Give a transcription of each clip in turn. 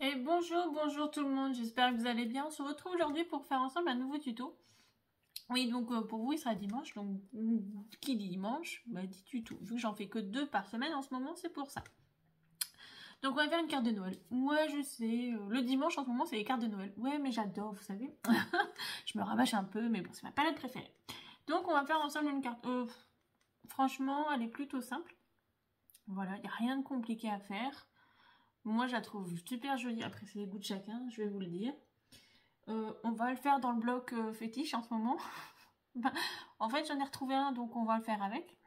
Et bonjour tout le monde, j'espère que vous allez bien. On se retrouve aujourd'hui pour faire ensemble un nouveau tuto. Oui, donc pour vous il sera dimanche, donc qui dit dimanche, bah dit tuto. Vu que j'en fais que 2 par semaine en ce moment, c'est pour ça. Donc on va faire une carte de Noël. Moi je sais, le dimanche en ce moment c'est les cartes de Noël. Ouais mais j'adore, vous savez. Je me rabâche un peu, mais bon c'est ma palette préférée. Donc on va faire ensemble une carte. Franchement elle est plutôt simple. Voilà, il n'y a rien de compliqué à faire. Moi, je la trouve super jolie. Après, c'est les goûts de chacun, je vais vous le dire. On va le faire dans le bloc fétiche en ce moment. En fait, j'en ai retrouvé un, donc on va le faire avec.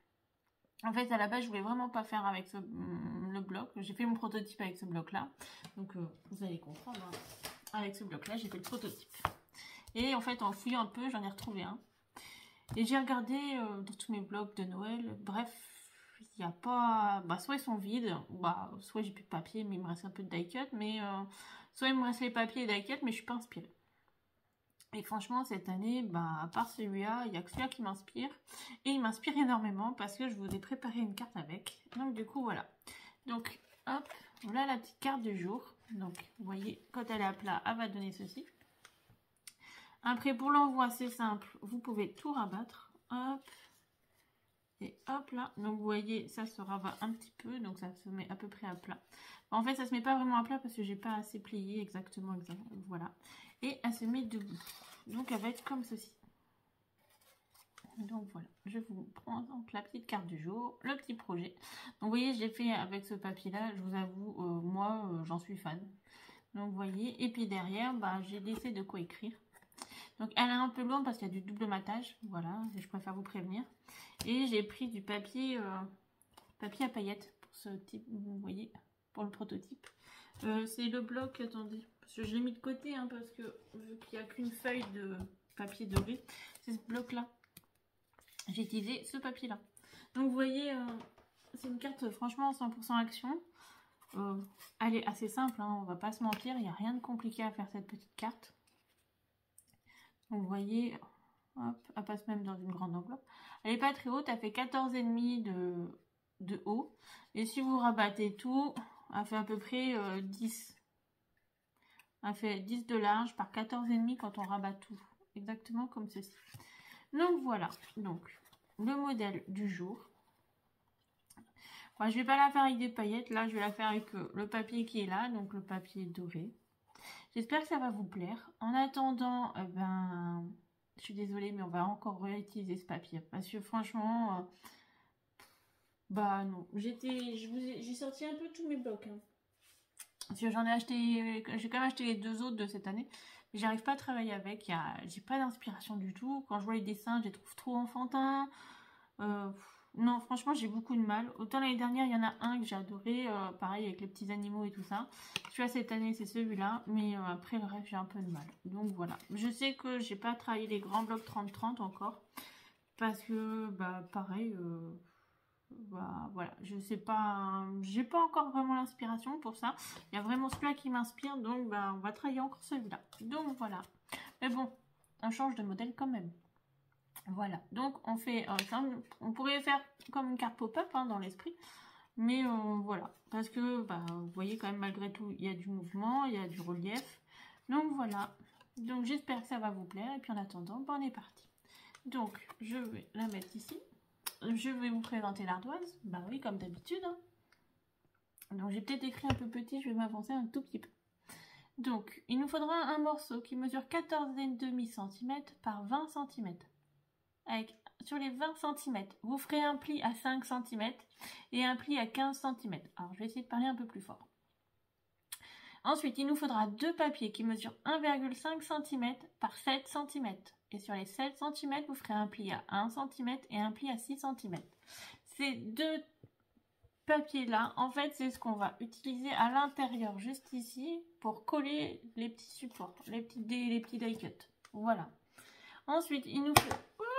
En fait, à la base, je voulais vraiment pas faire avec le bloc. J'ai fait mon prototype avec ce bloc-là. Donc, vous allez comprendre. Hein. Avec ce bloc-là, j'ai fait le prototype. Et en fait, en fouillant un peu, j'en ai retrouvé un. Et j'ai regardé dans tous mes blocs de Noël. Bref, il n'y a pas... Bah, soit ils sont vides, bah, soit j'ai plus de papier, mais il me reste un peu de die cut. Mais soit il me reste les papiers et die cut, mais je suis pas inspirée. Et franchement, cette année, bah, à part celui-là, il n'y a que celui-là qui m'inspire. Et il m'inspire énormément parce que je vous ai préparé une carte avec. Donc du coup, voilà. Donc, hop, voilà la petite carte du jour. Donc, vous voyez, quand elle est à plat, elle va donner ceci. Après, pour l'envoi, c'est simple. Vous pouvez tout rabattre. Hop. Et hop là. Donc, vous voyez, ça se rabat un petit peu. Donc, ça se met à peu près à plat. En fait, ça se met pas vraiment à plat parce que j'ai pas assez plié exactement. Voilà. Et elle se met debout. Donc, elle va être comme ceci. Donc, voilà. Je vous prends donc la petite carte du jour. Le petit projet. Donc, vous voyez, je l'ai fait avec ce papier-là. Je vous avoue, moi, j'en suis fan. Donc, vous voyez. Et puis, derrière, bah, j'ai laissé de quoi écrire. Donc elle est un peu lourde parce qu'il y a du double matage, voilà, je préfère vous prévenir. Et j'ai pris du papier, papier à paillettes pour ce type, vous voyez, pour le prototype. C'est le bloc, attendez, parce que je l'ai mis de côté, hein, parce que vu qu'il n'y a qu'une feuille de papier doré, c'est ce bloc-là. J'ai utilisé ce papier-là. Donc vous voyez, c'est une carte franchement 100% action. Elle est assez simple, hein, on va pas se mentir, il n'y a rien de compliqué à faire cette petite carte. Donc vous voyez, hop, elle passe même dans une grande enveloppe. Elle n'est pas très haute, elle fait 14,5 de haut. Et si vous rabattez tout, elle fait à peu près 10. Elle fait 10 de large par 14,5 quand on rabat tout. Exactement comme ceci. Donc voilà, donc le modèle du jour. Moi, je ne vais pas la faire avec des paillettes, là je vais la faire avec le papier qui est là, donc le papier doré. J'espère que ça va vous plaire. En attendant, je suis désolée, mais on va encore réutiliser ce papier. Parce que franchement, bah non. J'ai sorti un peu tous mes blocs. Hein. Parce que j'en ai acheté, j'ai quand même acheté les 2 autres de cette année. Mais j'arrive pas à travailler avec. J'ai pas d'inspiration du tout. Quand je vois les dessins, je les trouve trop enfantins. Non, franchement, j'ai beaucoup de mal. Autant l'année dernière, il y en a un que j'ai adoré. Pareil, avec les petits animaux et tout ça. Celui-là, cette année, c'est celui-là. Mais après, le reste, j'ai un peu de mal. Donc, voilà. Je sais que j'ai pas travaillé les grands blocs 30-30 encore. Parce que, bah, pareil, bah, voilà. Je sais pas... J'ai pas encore vraiment l'inspiration pour ça. Il y a vraiment celui-là qui m'inspire. Donc, bah, on va travailler encore celui-là. Donc, voilà. Mais bon, on change de modèle quand même. Voilà, donc on fait, on pourrait faire comme une carte pop-up hein, dans l'esprit, mais voilà, parce que bah, vous voyez quand même malgré tout, il y a du mouvement, il y a du relief, donc voilà, donc j'espère que ça va vous plaire, et puis en attendant, bah, on est parti. Donc je vais la mettre ici, je vais vous présenter l'ardoise, bah oui comme d'habitude, hein. Donc j'ai peut-être écrit un peu petit, je vais m'avancer un tout petit peu. Donc il nous faudra un morceau qui mesure 14,5 cm par 20 cm. Avec, sur les 20 cm, vous ferez un pli à 5 cm et un pli à 15 cm. Alors, je vais essayer de parler un peu plus fort. Ensuite, il nous faudra 2 papiers qui mesurent 1,5 cm par 7 cm. Et sur les 7 cm, vous ferez un pli à 1 cm et un pli à 6 cm. Ces 2 papiers-là, en fait, c'est ce qu'on va utiliser à l'intérieur, juste ici, pour coller les petits supports, les petits die cut. Voilà. Ensuite, il nous faut...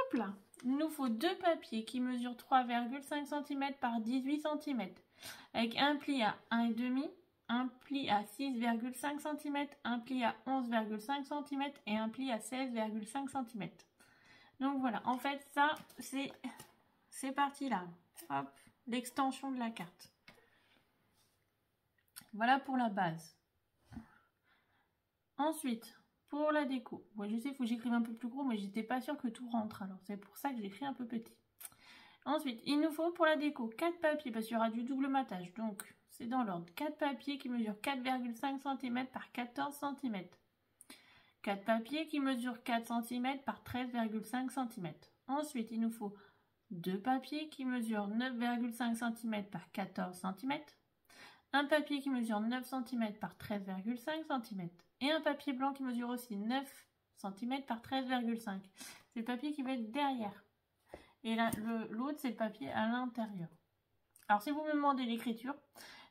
Hop là, il nous faut 2 papiers qui mesurent 3,5 cm par 18 cm. Avec un pli à 1,5, un pli à 6,5 cm, un pli à 11,5 cm et un pli à 16,5 cm. Donc voilà, en fait, ça, c'est parti là. Hop, l'extension de la carte. Voilà pour la base. Ensuite, pour la déco, moi je sais, il faut que j'écrive un peu plus gros, mais j'étais pas sûre que tout rentre, alors c'est pour ça que j'écris un peu petit. Ensuite, il nous faut pour la déco 4 papiers, parce qu'il y aura du double matage, donc c'est dans l'ordre. 4 papiers qui mesurent 4,5 cm par 14 cm. 4 papiers qui mesurent 4 cm par 13,5 cm. Ensuite, il nous faut 2 papiers qui mesurent 9,5 cm par 14 cm. Un papier qui mesure 9 cm par 13,5 cm. Et un papier blanc qui mesure aussi 9 cm par 13,5. C'est le papier qui va être derrière. Et l'autre, c'est le papier à l'intérieur. Alors, si vous me demandez l'écriture,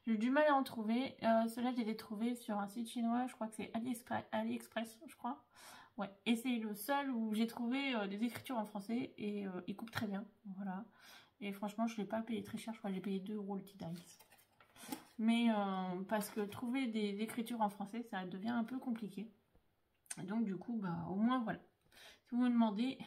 j'ai eu du mal à en trouver. Ceux-là, j'ai les trouvés sur un site chinois. Je crois que c'est AliExpress, je crois. Ouais. Et c'est le seul où j'ai trouvé des écritures en français. Et il coupe très bien. Voilà. Et franchement, je ne l'ai pas payé très cher. Je crois que j'ai payé 2 € le petit dice. Mais parce que trouver des écritures en français, ça devient un peu compliqué. Donc, du coup, bah, au moins, voilà. Si vous me demandez...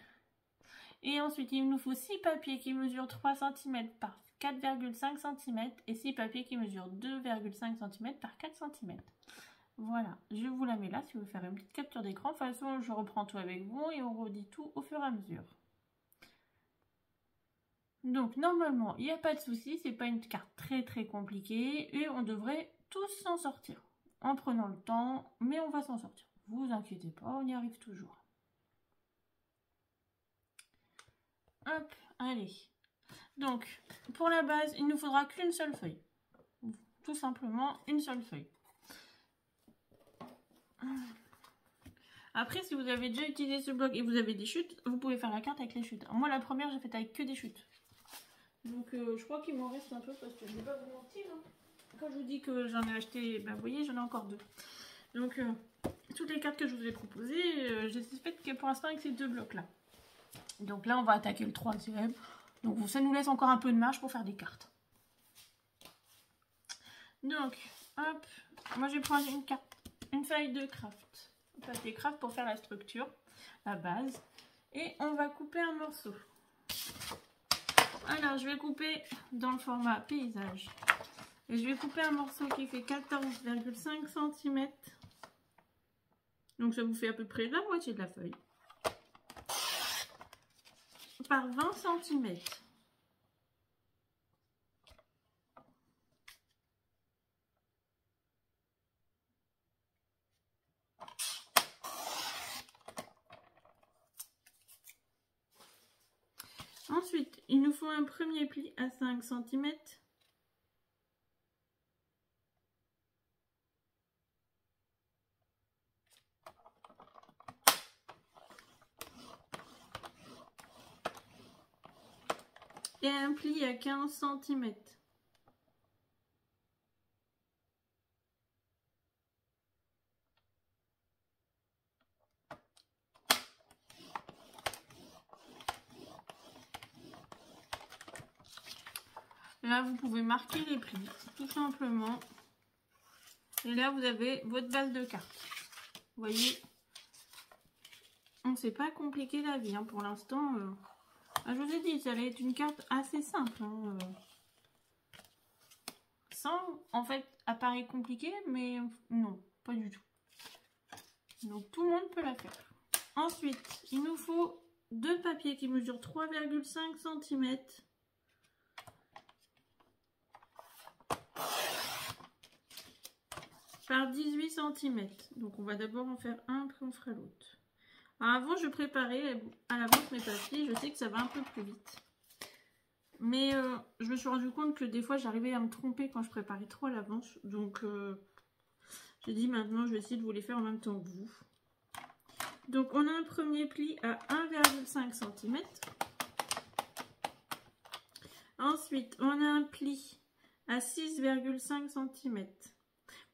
Et ensuite, il nous faut 6 papiers qui mesurent 3 cm par 4,5 cm et 6 papiers qui mesurent 2,5 cm par 4 cm. Voilà, je vous la mets là si vous voulez faire une petite capture d'écran. De toute façon, je reprends tout avec vous et on redit tout au fur et à mesure. Donc, normalement, il n'y a pas de souci, c'est pas une carte très compliquée et on devrait tous s'en sortir. En prenant le temps, mais on va s'en sortir. Vous inquiétez pas, on y arrive toujours. Hop, allez. Donc, pour la base, il ne nous faudra qu'une seule feuille. Tout simplement, une seule feuille. Après, si vous avez déjà utilisé ce bloc et vous avez des chutes, vous pouvez faire la carte avec les chutes. Alors, moi, la première, j'ai fait avec que des chutes. Donc, je crois qu'il m'en reste un peu parce que je ne vais pas vous mentir. Hein. Quand je vous dis que j'en ai acheté, ben, vous voyez, j'en ai encore 2. Donc, toutes les cartes que je vous ai proposées, j'ai faites que pour l'instant avec ces 2 blocs-là. Donc là, on va attaquer le 3e. Donc ça nous laisse encore un peu de marge pour faire des cartes. Donc, hop, moi je vais prendre une feuille de craft. Papier craft pour faire la structure, la base. Et on va couper un morceau. Alors, je vais couper dans le format paysage. Et je vais couper un morceau qui fait 14,5 cm. Donc ça vous fait à peu près la moitié de la feuille. Par 20 cm. Ensuite, il nous faut un premier pli à 5 cm. Et un pli à 15 cm. Là, vous pouvez marquer les plis, tout simplement. Et là, vous avez votre base de cartes. Vous voyez, on ne s'est pas compliqué la vie hein, pour l'instant. Je vous ai dit, ça allait être une carte assez simple. Hein, sans, en fait, apparaître compliqué, mais non, pas du tout. Donc, tout le monde peut la faire. Ensuite, il nous faut 2 papiers qui mesurent 3,5 cm. Par 18 cm. Donc, on va d'abord en faire un, puis on fera l'autre. Avant, je préparais à l'avance mes papiers. Je sais que ça va un peu plus vite. Mais je me suis rendu compte que des fois, j'arrivais à me tromper quand je préparais trop à l'avance. Donc, j'ai dit maintenant, je vais essayer de vous les faire en même temps que vous. Donc, on a un premier pli à 1,5 cm. Ensuite, on a un pli à 6,5 cm.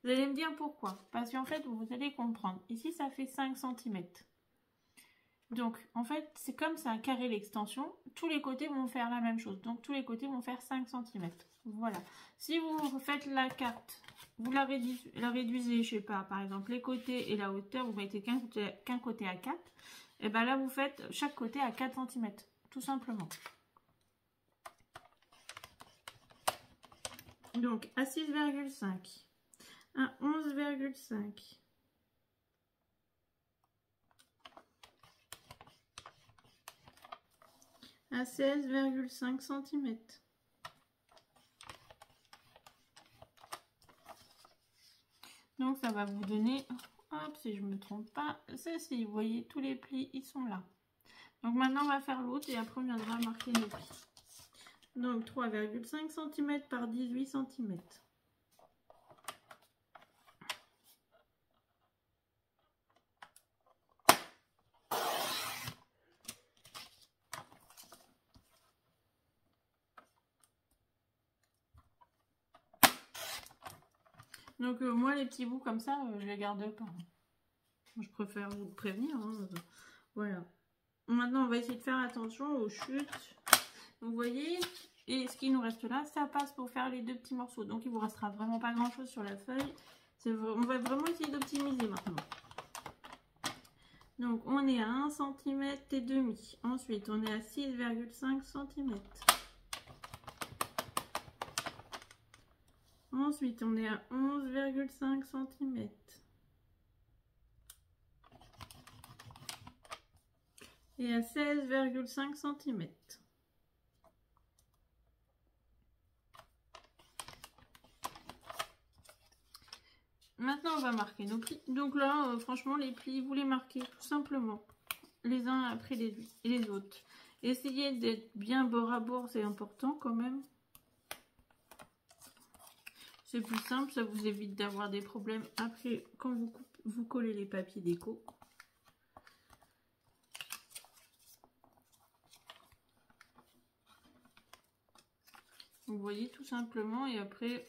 Vous allez me dire pourquoi. Parce qu'en fait, vous allez comprendre. Ici, ça fait 5 cm. Donc, en fait, c'est comme c'est un carré l'extension. Tous les côtés vont faire la même chose. Donc, tous les côtés vont faire 5 cm. Voilà. Si vous faites la carte, vous la réduisez, je sais pas, par exemple, les côtés et la hauteur, vous mettez qu'un côté à 4. Et bien là, vous faites chaque côté à 4 cm. Tout simplement. Donc, à 6,5. À 11,5. à 16,5 cm. Donc ça va vous donner, hop, si je me trompe pas, ceci. Vous voyez, tous les plis, ils sont là. Donc maintenant, on va faire l'autre et après, on viendra marquer nos plis. Donc 3,5 cm par 18 cm. Donc moi, les petits bouts comme ça, je les garde pas. Je préfère vous prévenir. Hein. Voilà. Maintenant, on va essayer de faire attention aux chutes. Donc, vous voyez, et ce qui nous reste là, ça passe pour faire les deux petits morceaux. Donc, il vous restera vraiment pas grand-chose sur la feuille. On va vraiment essayer d'optimiser maintenant. Donc, on est à 1 cm et demi. Ensuite, on est à 6,5 cm. Ensuite, on est à 11,5 cm. Et à 16,5 cm. Maintenant, on va marquer nos plis. Donc là, franchement, les plis, vous les marquez tout simplement. Les uns après les autres. Essayez d'être bien bord à bord, c'est important quand même. C'est plus simple, ça vous évite d'avoir des problèmes après quand vous collez les papiers déco. Vous voyez tout simplement et après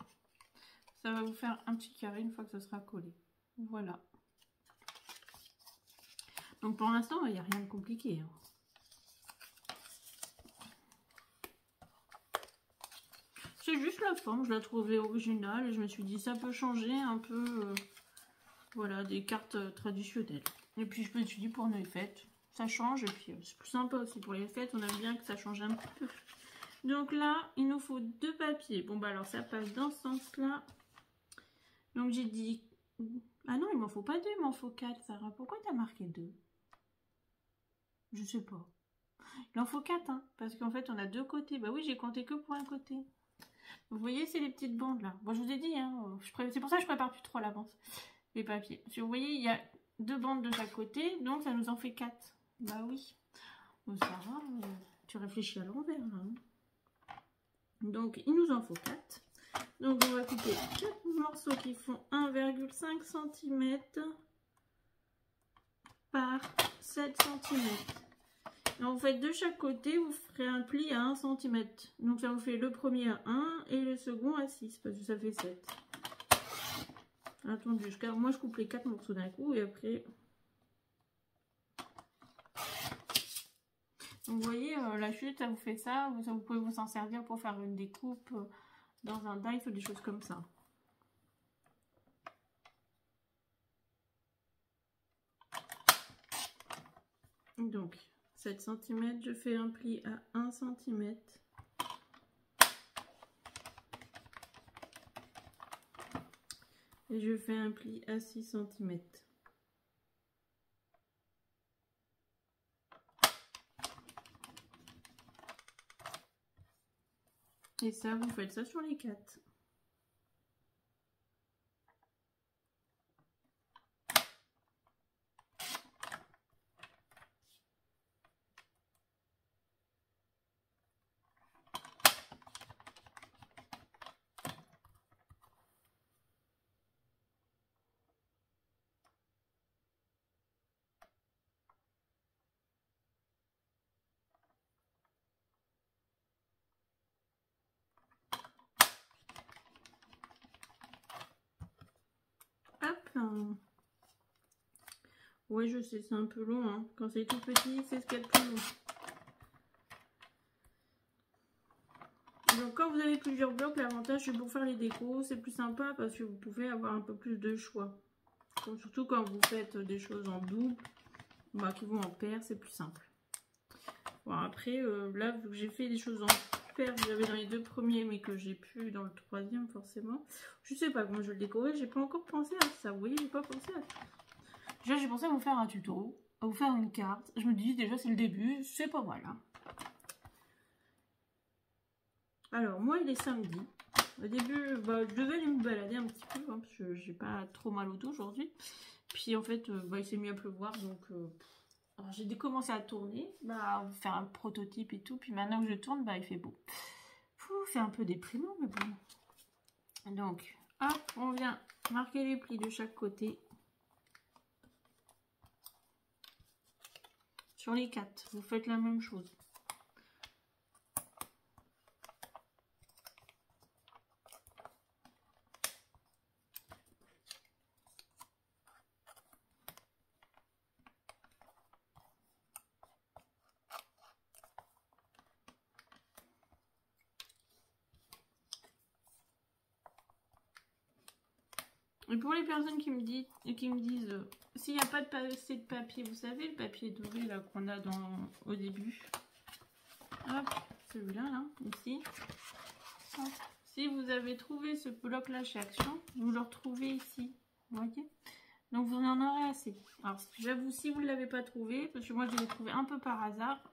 ça va vous faire un petit carré une fois que ça sera collé. Voilà. Donc pour l'instant il n'y a rien de compliqué. Hein. C'est juste la forme, je la trouvais originale et je me suis dit ça peut changer un peu voilà, des cartes traditionnelles. Et puis je me suis dit pour les fêtes, ça change et puis c'est plus sympa aussi pour les fêtes, on aime bien que ça change un petit peu. Donc là, il nous faut 2 papiers. Bon bah alors ça passe dans ce sens-là. Donc j'ai dit... Ah non, il m'en faut pas 2, il m'en faut 4, Sarah. Pourquoi tu as marqué 2? Je sais pas. Il en faut 4, hein, parce qu'en fait on a 2 côtés. Bah oui, j'ai compté que pour un côté. Vous voyez, c'est les petites bandes là. Bon, je vous ai dit, hein, c'est pour ça que je prépare plus trop à l'avance les papiers. Si vous voyez, il y a 2 bandes de chaque côté, donc ça nous en fait 4. Bah oui. Bon, Sarah, tu réfléchis à l'envers là. Hein. Donc il nous en faut 4. Donc on va couper 4 morceaux qui font 1,5 cm par 7 cm. Donc vous faites de chaque côté, vous ferez un pli à 1 cm. Donc ça vous fait le premier à 1 et le second à 6 parce que ça fait 7. Attendez, moi je coupe les 4 morceaux d'un coup et après... Donc vous voyez, la chute, ça vous fait ça. Vous pouvez vous en servir pour faire une découpe dans un dice ou des choses comme ça. Donc, 7 cm, je fais un pli à 1 cm. Et je fais un pli à 6 cm. Et ça, vous faites ça sur les 4. Ouais, je sais, c'est un peu long. Hein. Quand c'est tout petit, c'est ce qu'il y a de plus long. Donc, quand vous avez plusieurs blocs, l'avantage, c'est pour faire les décos, c'est plus sympa parce que vous pouvez avoir un peu plus de choix. Donc, surtout quand vous faites des choses en double, bah, qui vont en paire, c'est plus simple. Bon, après, là, vu que j'ai fait des choses en paire, j'avais dans les 2 premiers, mais que j'ai plus dans le 3e, forcément. Je sais pas comment je vais le décorer, j'ai pas encore pensé à ça. Vous voyez, j'ai pas pensé à ça. Déjà, j'ai pensé à vous faire un tuto, à vous faire une carte. Je me dis, déjà, c'est le début, c'est pas mal. Hein. Alors, moi, il est samedi. Au début, bah, je devais aller me balader un petit peu, hein, parce que j'ai pas trop mal au dos aujourd'hui. Puis, en fait, bah, il s'est mis à pleuvoir, donc... j'ai commencé à tourner, bah, faire un prototype et tout. Puis maintenant que je tourne, bah, il fait beau. C'est un peu déprimant, mais bon. Donc, hop, on vient marquer les plis de chaque côté. Sur les 4, vous faites la même chose. Et pour les personnes qui me disent s'il n'y a pas assez de papier, vous savez, le papier doré là qu'on a au début. Hop, celui-là, là, ici. Hop. Si vous avez trouvé ce bloc-là chez Action, vous le retrouvez ici. Vous voyez? Donc vous en aurez assez. Alors j'avoue, si vous ne l'avez pas trouvé, parce que moi je l'ai trouvé un peu par hasard,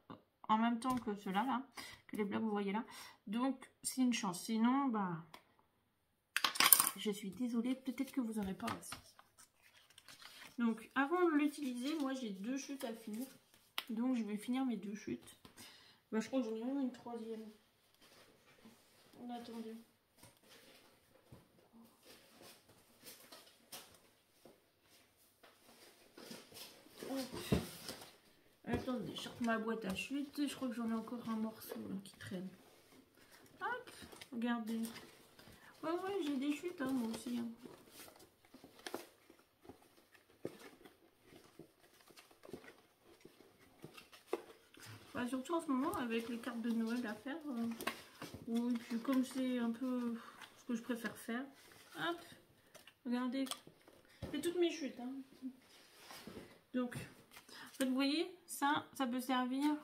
en même temps que ceux-là, là, que les blocs vous voyez là. Donc c'est une chance. Sinon, bah... je suis désolée, peut-être que vous n'aurez pas aussi. Donc, avant de l'utiliser, moi j'ai 2 chutes à finir. Donc, je vais finir mes 2 chutes. Bah, je crois que j'en ai même une 3e. En attendant. Attendez, je sorte ma boîte à chute. Je crois que j'en ai encore un morceau là, qui traîne. Hop, regardez. Ouais, j'ai des chutes, hein, moi aussi. Hein. Bah, surtout en ce moment, avec les cartes de Noël à faire. Oui, puis comme c'est un peu ce que je préfère faire. Hop, regardez. C'est toutes mes chutes. Hein. Donc, en fait, vous voyez, ça peut servir.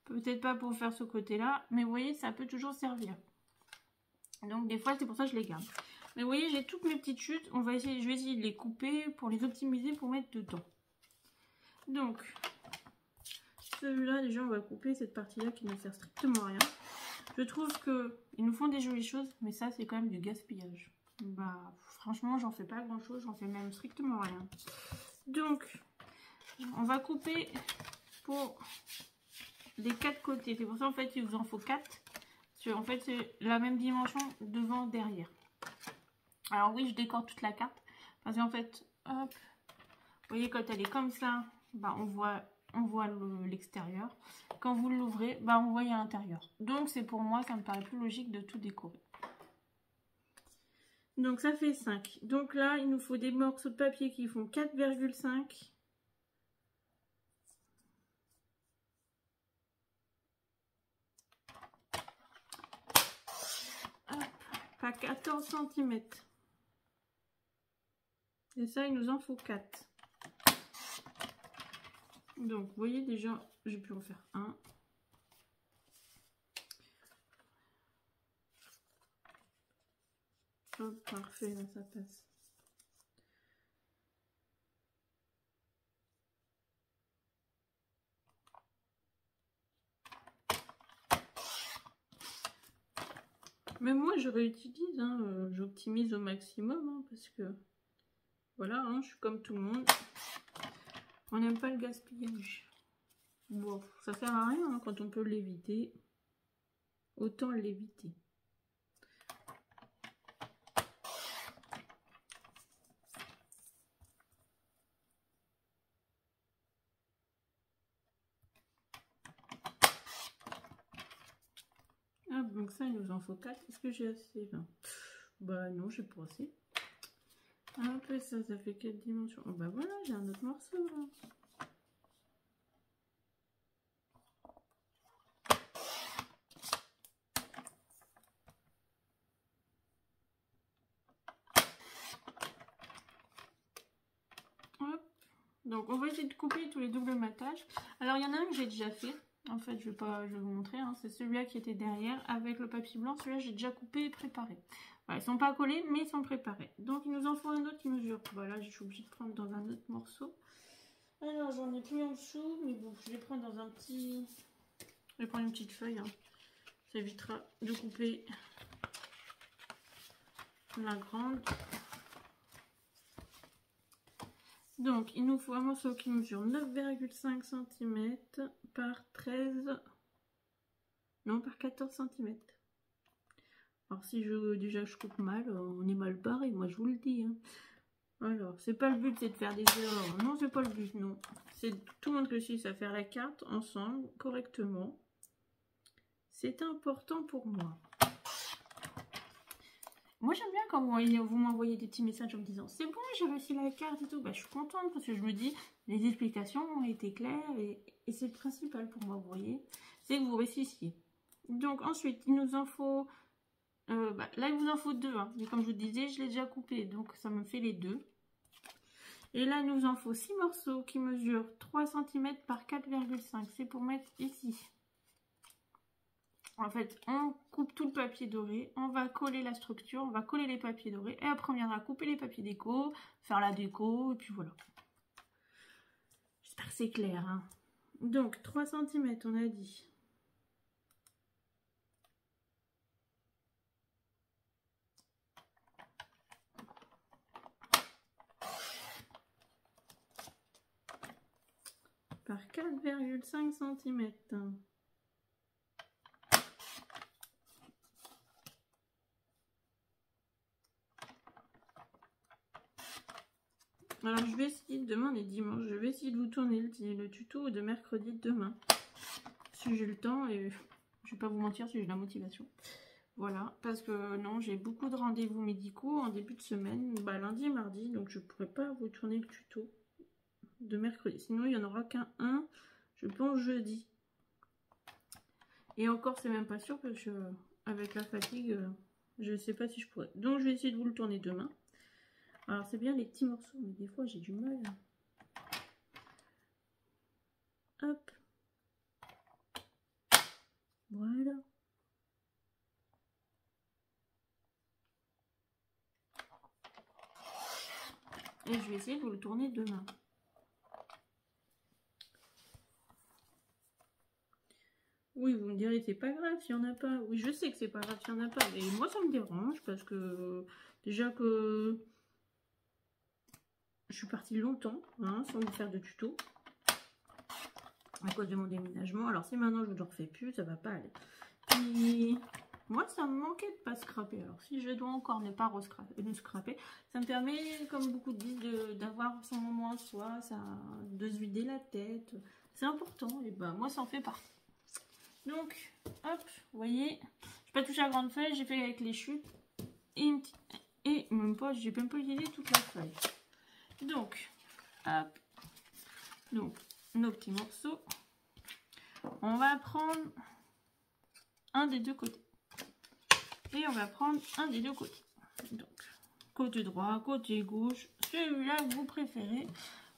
Peut-être pas pour faire ce côté-là, mais vous voyez, ça peut toujours servir. Donc, des fois, c'est pour ça que je les garde. Mais vous voyez, j'ai toutes mes petites chutes. Je vais essayer de les couper pour les optimiser pour mettre dedans. Donc, celui-là, déjà, on va couper cette partie-là qui ne sert strictement à rien. Je trouve qu'ils nous font des jolies choses, mais ça, c'est quand même du gaspillage. Bah, franchement, j'en fais pas grand-chose. J'en fais même strictement rien. Donc, on va couper pour les 4 côtés. C'est pour ça, en fait, il vous en faut 4. Parce que, en fait, c'est la même dimension devant, derrière. Alors oui, je décore toute la carte. Parce qu'en fait, hop, vous voyez, quand elle est comme ça, bah, on voit l'extérieur. Quand vous l'ouvrez, bah, on voit à l'intérieur. Donc, c'est pour moi, ça me paraît plus logique de tout décorer. Donc, ça fait 5. Donc là, il nous faut des morceaux de papier qui font 4,5. Pas 14 cm. Et ça, il nous en faut 4. Donc, vous voyez déjà, j'ai pu en faire un. Hop, parfait, là, ça passe. Même moi, je réutilise, hein, j'optimise au maximum, hein, parce que, voilà, hein, je suis comme tout le monde. On n'aime pas le gaspillage. Bon, ça sert à rien, hein, quand on peut l'éviter. Autant l'éviter. Ah, donc ça, il nous en faut 4. Est-ce que j'ai assez là? Bah non, j'ai pas assez. Après ça, ça fait 4 dimensions. Oh, bah voilà, j'ai un autre morceau là. Hop. Donc on va essayer de couper tous les doubles matages. Alors il y en a un que j'ai déjà fait. En fait, je vais vous montrer. Hein. C'est celui-là qui était derrière avec le papier blanc. Celui-là, j'ai déjà coupé et préparé. Voilà, ils sont pas collés, mais ils sont préparés. Donc il nous en faut un autre qui mesure. Voilà, je suis obligée de prendre dans un autre morceau. Alors j'en ai plus en dessous, mais bon, je vais prendre dans un petit... Je vais prendre une petite feuille. Hein. Ça évitera de couper la grande. Donc, il nous faut un morceau qui mesure 9,5 cm par 13, non, par 14 cm. Alors, si déjà je coupe mal, on est mal barré, moi je vous le dis. Hein. Alors, c'est pas le but, c'est de faire des erreurs. Non, c'est pas le but, non. C'est tout le monde réussisse à faire la carte ensemble, correctement. C'est important pour moi. Moi, j'aime bien quand vous m'envoyez des petits messages en me disant « C'est bon, j'ai réussi la carte et tout. » Bah, je suis contente parce que je me dis « Les explications ont été claires et c'est le principal pour moi, vous voyez. C'est que vous réussissiez. » Donc, ensuite, il nous en faut... là, il vous en faut 2. Hein. Mais comme je vous disais, je l'ai déjà coupé. Donc, ça me fait les 2. Et là, il nous en faut 6 morceaux qui mesurent 3 cm par 4,5. C'est pour mettre ici. En fait, on coupe tout le papier doré, on va coller la structure, on va coller les papiers dorés, et après on viendra couper les papiers déco, faire la déco, et puis voilà. J'espère que c'est clair. Hein. Donc, 3 cm, on a dit. Par 4,5 cm. Alors, je vais essayer, demain on est dimanche, je vais essayer de vous tourner le tuto de mercredi de demain. Si j'ai le temps, et je vais pas vous mentir, si j'ai la motivation. Voilà, parce que non, j'ai beaucoup de rendez-vous médicaux en début de semaine, lundi et mardi, donc je pourrais pas vous tourner le tuto de mercredi. Sinon, il n'y en aura qu'un, je pense, jeudi. Et encore, c'est même pas sûr, parce que avec la fatigue, je sais pas si je pourrais. Donc, je vais essayer de vous le tourner demain. Alors, c'est bien les petits morceaux, mais des fois, j'ai du mal. Hop. Voilà. Et je vais essayer de vous le tourner demain. Oui, vous me direz, c'est pas grave s'il n'y en a pas. Oui, je sais que c'est pas grave s'il n'y en a pas. Mais moi, ça me dérange parce que déjà que je suis partie longtemps, hein, sans vous faire de tuto. À cause de mon déménagement. Alors, si maintenant je ne le refais plus, ça va pas aller. Puis, moi, ça me manquait de pas scraper. Alors, si je dois encore ne pas scraper, ça me permet, comme beaucoup disent, d'avoir son moment à soi, de se vider la tête. C'est important. Et ben, moi, ça en fait partie. Donc, hop, vous voyez, j'ai pas touché la grande feuille, j'ai fait avec les chutes. Et même pas, j'ai même pas utilisé toute la feuille. Donc, hop. Donc, nos petits morceaux. On va prendre un des deux côtés. Et on va prendre un des deux côtés. Donc, côté droit, côté gauche, celui-là que vous préférez.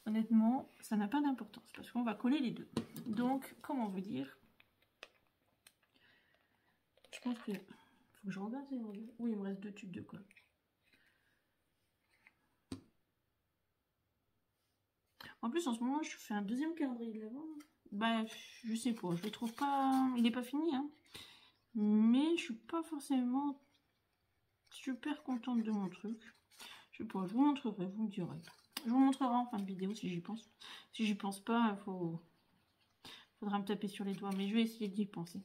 Honnêtement, ça n'a pas d'importance parce qu'on va coller les deux. Donc, comment vous dire? Je pense que... Faut que je regarde. Oui, il me reste 2 tubes de colle. En plus, en ce moment, je fais un deuxième calendrier de l'Avent. Bah, je sais pas, je le trouve pas... Il n'est pas fini, hein. Mais je suis pas forcément super contente de mon truc. Je sais pas, je vous montrerai, vous me direz. Je vous montrerai en fin de vidéo si j'y pense. Si j'y pense pas, il faudra me taper sur les doigts. Mais je vais essayer d'y penser.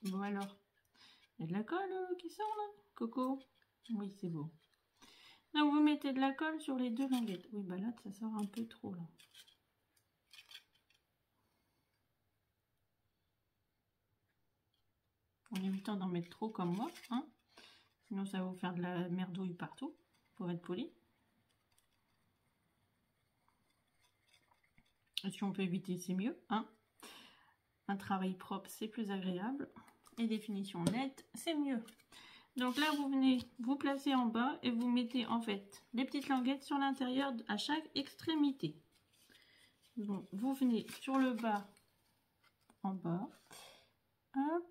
Bon alors, il y a de la colle qui sort là, Coco? Oui, c'est beau. Donc vous mettez de la colle sur les deux languettes. Oui, bah là, ça sort un peu trop là. En évitant d'en mettre trop comme moi, hein. Sinon ça va vous faire de la merdouille partout, pour être poli. Et si on peut éviter, c'est mieux, hein. Un travail propre, c'est plus agréable. Et définition nette, c'est mieux. Donc là, vous venez vous placer en bas et vous mettez en fait les petites languettes sur l'intérieur à chaque extrémité. Donc, vous venez sur le bas, en bas. Hop.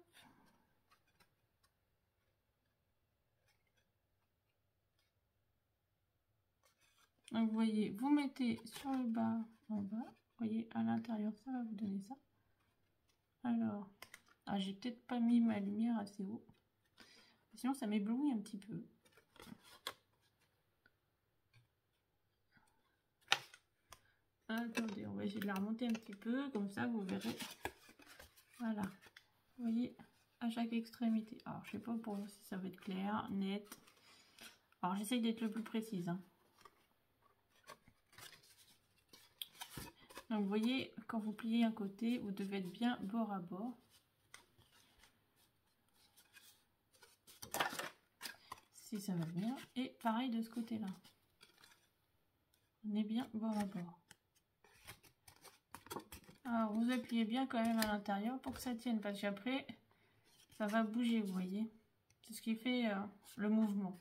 Donc, vous voyez, vous mettez sur le bas, en bas. Vous voyez, à l'intérieur, ça va vous donner ça. Alors, ah, j'ai peut-être pas mis ma lumière assez haut. Sinon, ça m'éblouit un petit peu. Attendez, on va essayer de la remonter un petit peu. Comme ça, vous verrez. Voilà. Vous voyez, à chaque extrémité. Alors, je sais pas pour vous si ça va être clair, net. Alors, j'essaye d'être le plus précise. Hein. Donc, vous voyez, quand vous pliez un côté, vous devez être bien bord à bord. Si ça va bien. Et pareil de ce côté-là. On est bien bord à bord. Alors, vous appuyez bien quand même à l'intérieur pour que ça tienne. Parce qu'après, ça va bouger, vous voyez. C'est ce qui fait le mouvement.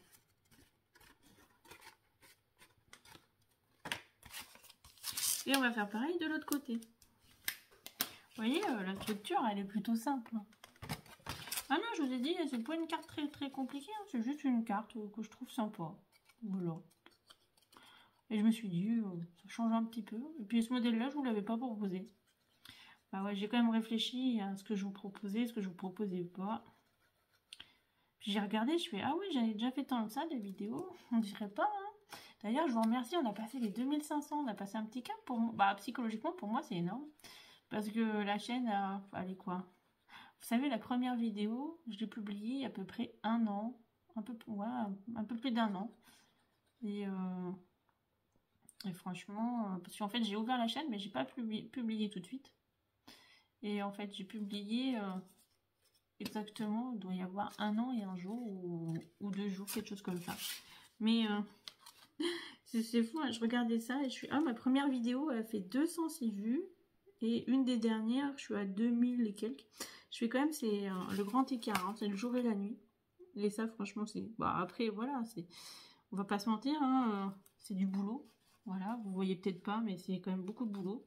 Et on va faire pareil de l'autre côté. Vous voyez, la structure, elle est plutôt simple. Ah non, je vous ai dit, c'est pas une carte très compliquée. Hein. C'est juste une carte que je trouve sympa. Voilà. Et je me suis dit, ça change un petit peu. Et puis ce modèle-là, je vous l'avais pas proposé. Bah ouais, j'ai quand même réfléchi à ce que je vous proposais, ce que je vous proposais pas. Puis j'ai regardé, je fais, ah oui, j'avais déjà fait tant de ça, des vidéos. On dirait pas, hein. D'ailleurs, je vous remercie, on a passé les 2500, on a passé un petit cap pour moi. Bah, psychologiquement, pour moi, c'est énorme. Parce que la chaîne, elle est quoi? Vous savez, la première vidéo, je l'ai publiée il y a à peu près un an. Un peu plus d'un an. Et franchement, parce qu'en fait, j'ai ouvert la chaîne, mais j'ai pas publié tout de suite. Et en fait, j'ai publié exactement, il doit y avoir un an et un jour, ou 2 jours, quelque chose comme ça. Mais... c'est fou, hein. Je regardais ça et je suis... Ah, ma première vidéo, elle a fait 206 vues. Et une des dernières, je suis à 2000 et quelques. Je fais quand même, c'est le grand écart. Hein. C'est le jour et la nuit. Et ça, franchement, c'est... Bah, après, voilà, c'est... On va pas se mentir, hein, c'est du boulot. Voilà, vous voyez peut-être pas, mais c'est quand même beaucoup de boulot.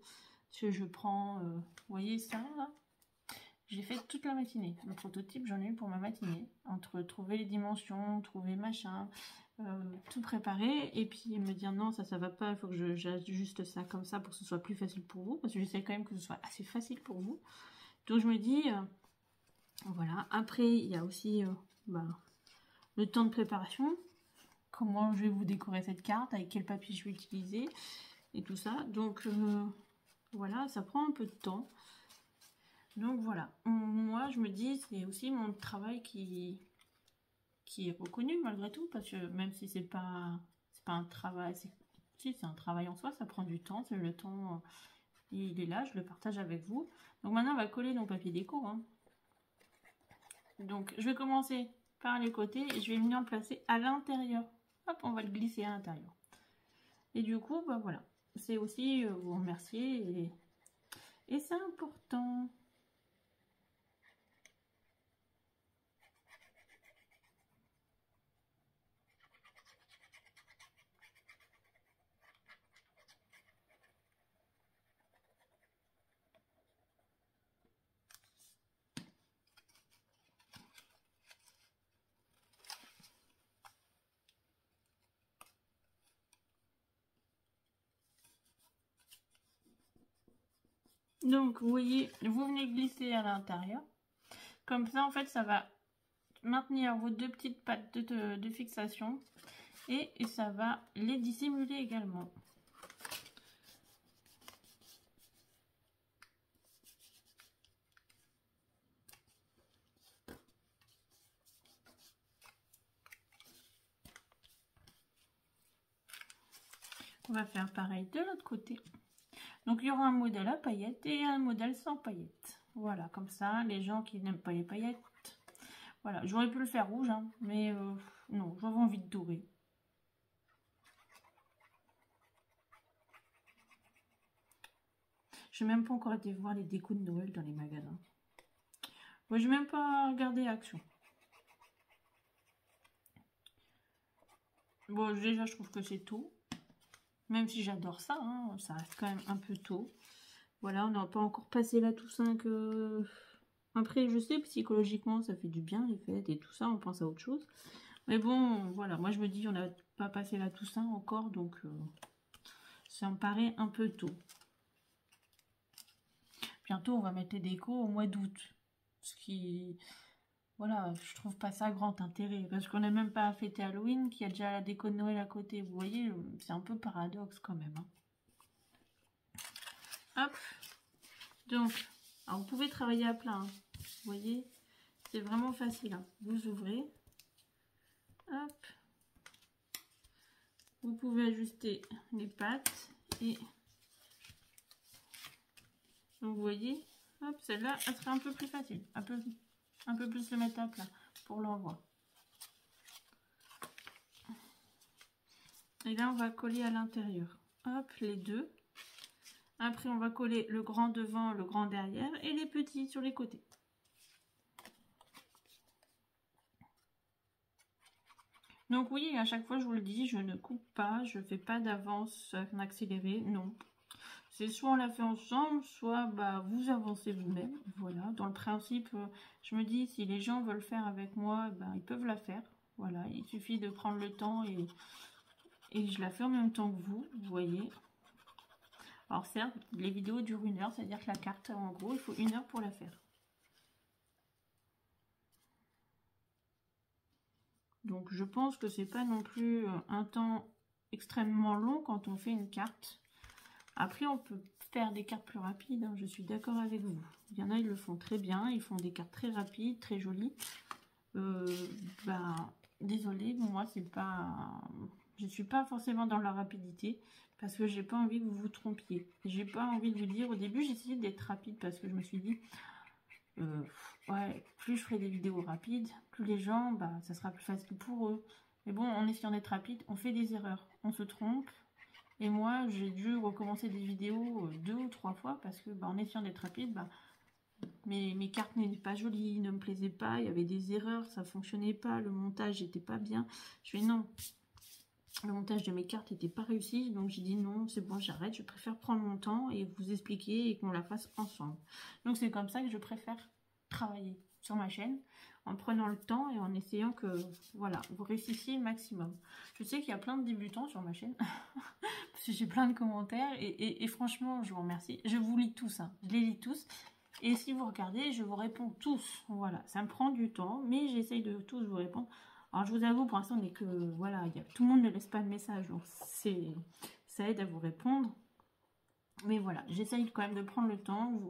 Parce que je prends... vous voyez ça, là? J'ai fait toute la matinée. Le prototype, j'en ai eu pour ma matinée. Entre trouver les dimensions, trouver machin... tout préparer et puis me dire non, ça va pas, il faut que j'ajuste ça comme ça pour que ce soit plus facile pour vous, parce que j'essaie quand même que ce soit assez facile pour vous. Donc je me dis voilà. Après il y a aussi le temps de préparation, comment je vais vous décorer cette carte, avec quel papier je vais utiliser et tout ça. Donc voilà, ça prend un peu de temps. Donc voilà, moi je me dis c'est aussi mon travail qui est reconnu malgré tout, parce que même si c'est pas un travail, si c'est un travail en soi, ça prend du temps, c'est le temps, il est là, je le partage avec vous. Donc maintenant on va coller nos papiers déco. Hein. Donc je vais commencer par les côtés et je vais venir placer à l'intérieur. Hop, on va le glisser à l'intérieur. Et du coup, bah voilà, c'est aussi vous remercier et c'est important. Donc, vous voyez, vous venez glisser à l'intérieur. Comme ça, en fait, ça va maintenir vos deux petites pattes de fixation. Et ça va les dissimuler également. On va faire pareil de l'autre côté. Donc, il y aura un modèle à paillettes et un modèle sans paillettes. Voilà, comme ça, les gens qui n'aiment pas les paillettes. Voilà, j'aurais pu le faire rouge, hein, mais non, j'avais envie de doré. Je n'ai même pas encore été voir les décos de Noël dans les magasins. Moi, je n'ai même pas regardé Action. Bon, déjà, je trouve que c'est tôt. Même si j'adore ça, hein, ça reste quand même un peu tôt. Voilà, on n'a pas encore passé la Toussaint que... Après, je sais, psychologiquement, ça fait du bien, les fêtes et tout ça, on pense à autre chose. Mais bon, voilà, moi je me dis, on n'a pas passé la Toussaint encore, donc ça me paraît un peu tôt. Puis bientôt on va mettre les décos au mois d'août. Ce qui... Voilà, je trouve pas ça grand intérêt. Parce qu'on n'a même pas fêté Halloween, qu'il y a déjà la déco de Noël à côté. Vous voyez, c'est un peu paradoxe quand même. Hein. Hop. Donc, alors vous pouvez travailler à plat. Hein. Vous voyez, c'est vraiment facile. Hein. Vous ouvrez. Hop. Vous pouvez ajuster les pattes. Et donc, vous voyez, hop, celle-là, elle serait un peu plus facile. Un peu plus le mettre à plat pour l'envoi. Et là, on va coller à l'intérieur. Hop, les deux. Après, on va coller le grand devant, le grand derrière et les petits sur les côtés. Donc oui, à chaque fois, je vous le dis, je ne coupe pas, je ne fais pas d'avance en accéléré, non. C'est soit on la fait ensemble, soit bah, vous avancez vous-même. Voilà, dans le principe, je me dis, si les gens veulent faire avec moi, bah, ils peuvent la faire. Voilà, il suffit de prendre le temps et je la fais en même temps que vous voyez. Alors certes, les vidéos durent 1 heure, c'est-à-dire que la carte, en gros, il faut 1 heure pour la faire. Donc je pense que c'est pas non plus un temps extrêmement long quand on fait une carte. Après, on peut faire des cartes plus rapides, hein, je suis d'accord avec vous. Il y en a, ils le font très bien, ils font des cartes très rapides, très jolies. Désolée, moi, c'est pas... Je suis pas forcément dans la rapidité, parce que j'ai pas envie que vous vous trompiez. J'ai pas envie de vous dire, au début, j'ai essayé d'être rapide, parce que je me suis dit, ouais, plus je ferai des vidéos rapides, plus les gens, bah, ça sera plus facile pour eux. Mais bon, en essayant d'être rapide, on fait des erreurs, on se trompe. Et moi, j'ai dû recommencer des vidéos 2 ou 3 fois parce que, bah, en essayant d'être rapide, bah, mes cartes n'étaient pas jolies, ne me plaisaient pas, il y avait des erreurs, ça fonctionnait pas, le montage n'était pas bien. Je fais non, le montage de mes cartes n'était pas réussi, donc j'ai dit non, c'est bon, j'arrête, je préfère prendre mon temps et vous expliquer et qu'on la fasse ensemble. Donc c'est comme ça que je préfère travailler sur ma chaîne, en prenant le temps et en essayant que, voilà, vous réussissiez le maximum. Je sais qu'il y a plein de débutants sur ma chaîne, parce que j'ai plein de commentaires, et franchement, je vous remercie. Je vous lis tous, hein. Je les lis tous, et si vous regardez, je vous réponds tous. Voilà, ça me prend du temps, mais j'essaye de tous vous répondre. Alors, je vous avoue, pour l'instant, on n'est que, voilà, tout le monde ne laisse pas de message, donc ça aide à vous répondre. Mais voilà, j'essaye quand même de prendre le temps,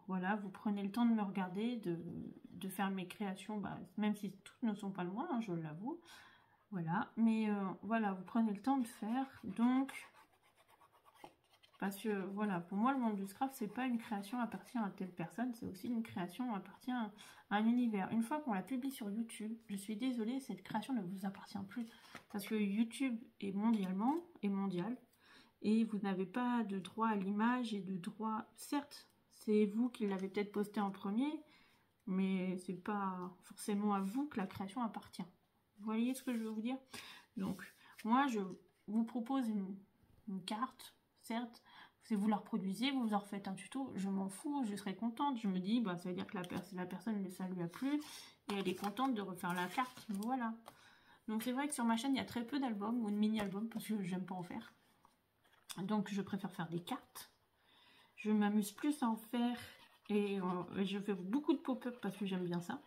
voilà, vous prenez le temps de me regarder, de faire mes créations, bah, même si toutes ne sont pas loin, hein, je l'avoue. Voilà, mais voilà, vous prenez le temps de faire, donc, parce que voilà, pour moi, le monde du scrap, c'est pas une création appartient à telle personne, c'est aussi une création appartient à un univers. Une fois qu'on la publie sur YouTube, je suis désolée, cette création ne vous appartient plus, parce que YouTube est mondial, et vous n'avez pas de droit à l'image et de droit, certes, c'est vous qui l'avez peut-être posté en premier, mais c'est pas forcément à vous que la création appartient. Vous voyez ce que je veux vous dire? Donc, moi, je vous propose une carte, certes, si vous la reproduisez, vous en refaites un tuto, je m'en fous, je serai contente. Je me dis, bah, ça veut dire que la personne, ça lui a plu, et elle est contente de refaire la carte, voilà. Donc, c'est vrai que sur ma chaîne, il y a très peu d'albums, ou de mini-albums, parce que j'aime pas en faire. Donc je préfère faire des cartes. Je m'amuse plus à en faire et je fais beaucoup de pop-up parce que j'aime bien ça.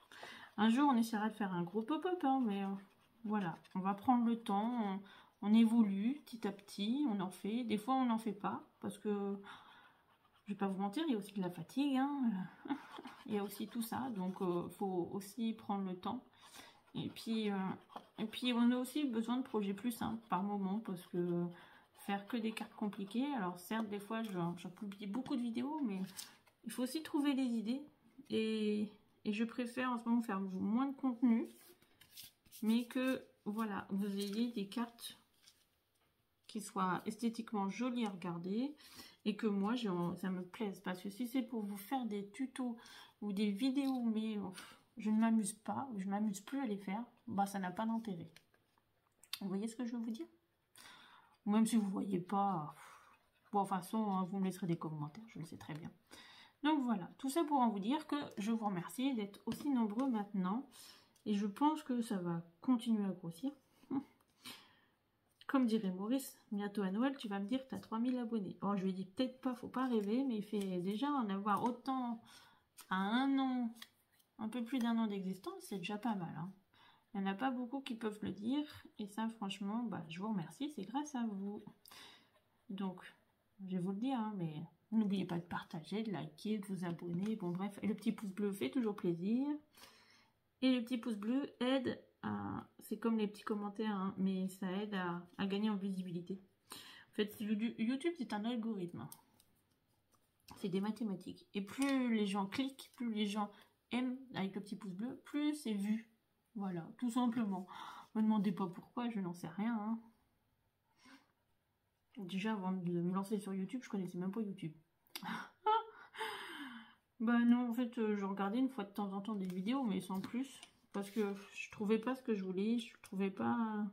Un jour on essaiera de faire un gros pop-up, hein, mais voilà, on va prendre le temps, on évolue petit à petit, on en fait. Des fois on n'en fait pas parce que, je vais pas vous mentir, il y a aussi de la fatigue, hein. Il y a aussi tout ça, donc faut aussi prendre le temps. Et puis on a aussi besoin de projets plus simples par moment parce que faire que des cartes compliquées, alors certes des fois j'en publie beaucoup de vidéos, mais il faut aussi trouver les idées et je préfère en ce moment faire moins de contenu, mais que voilà, vous ayez des cartes qui soient esthétiquement jolies à regarder et que moi ça me plaise, parce que si c'est pour vous faire des tutos ou des vidéos mais je ne m'amuse pas, je m'amuse plus à les faire, bah ça n'a pas d'intérêt. Vous voyez ce que je veux vous dire? Même si vous ne voyez pas, bon, de toute façon, hein, vous me laisserez des commentaires, je le sais très bien. Donc voilà, tout ça pour en vous dire que je vous remercie d'être aussi nombreux maintenant. Et je pense que ça va continuer à grossir. comme dirait Maurice, bientôt à Noël, tu vas me dire que tu as 3000 abonnés. Bon, je lui ai dit peut-être pas, faut pas rêver, mais il fait déjà en avoir autant à 1 an, un peu plus d'1 an d'existence, c'est déjà pas mal. Hein. Il n'y en a pas beaucoup qui peuvent le dire, et ça, franchement, bah, je vous remercie, c'est grâce à vous. Donc, je vais vous le dire, hein, mais n'oubliez pas de partager, de liker, de vous abonner, bon bref, et le petit pouce bleu fait toujours plaisir. Et le petit pouce bleu aide à... C'est comme les petits commentaires, hein, mais ça aide à gagner en visibilité. En fait, YouTube, c'est un algorithme. C'est des mathématiques. Et plus les gens cliquent, plus les gens aiment avec le petit pouce bleu, plus c'est vu. Voilà, tout simplement. Ne me demandez pas pourquoi, je n'en sais rien. Hein. Déjà, avant de me lancer sur YouTube, je connaissais même pas YouTube. Bah non, en fait, je regardais une fois de temps en temps des vidéos, mais sans plus. Parce que je trouvais pas ce que je voulais, je trouvais pas...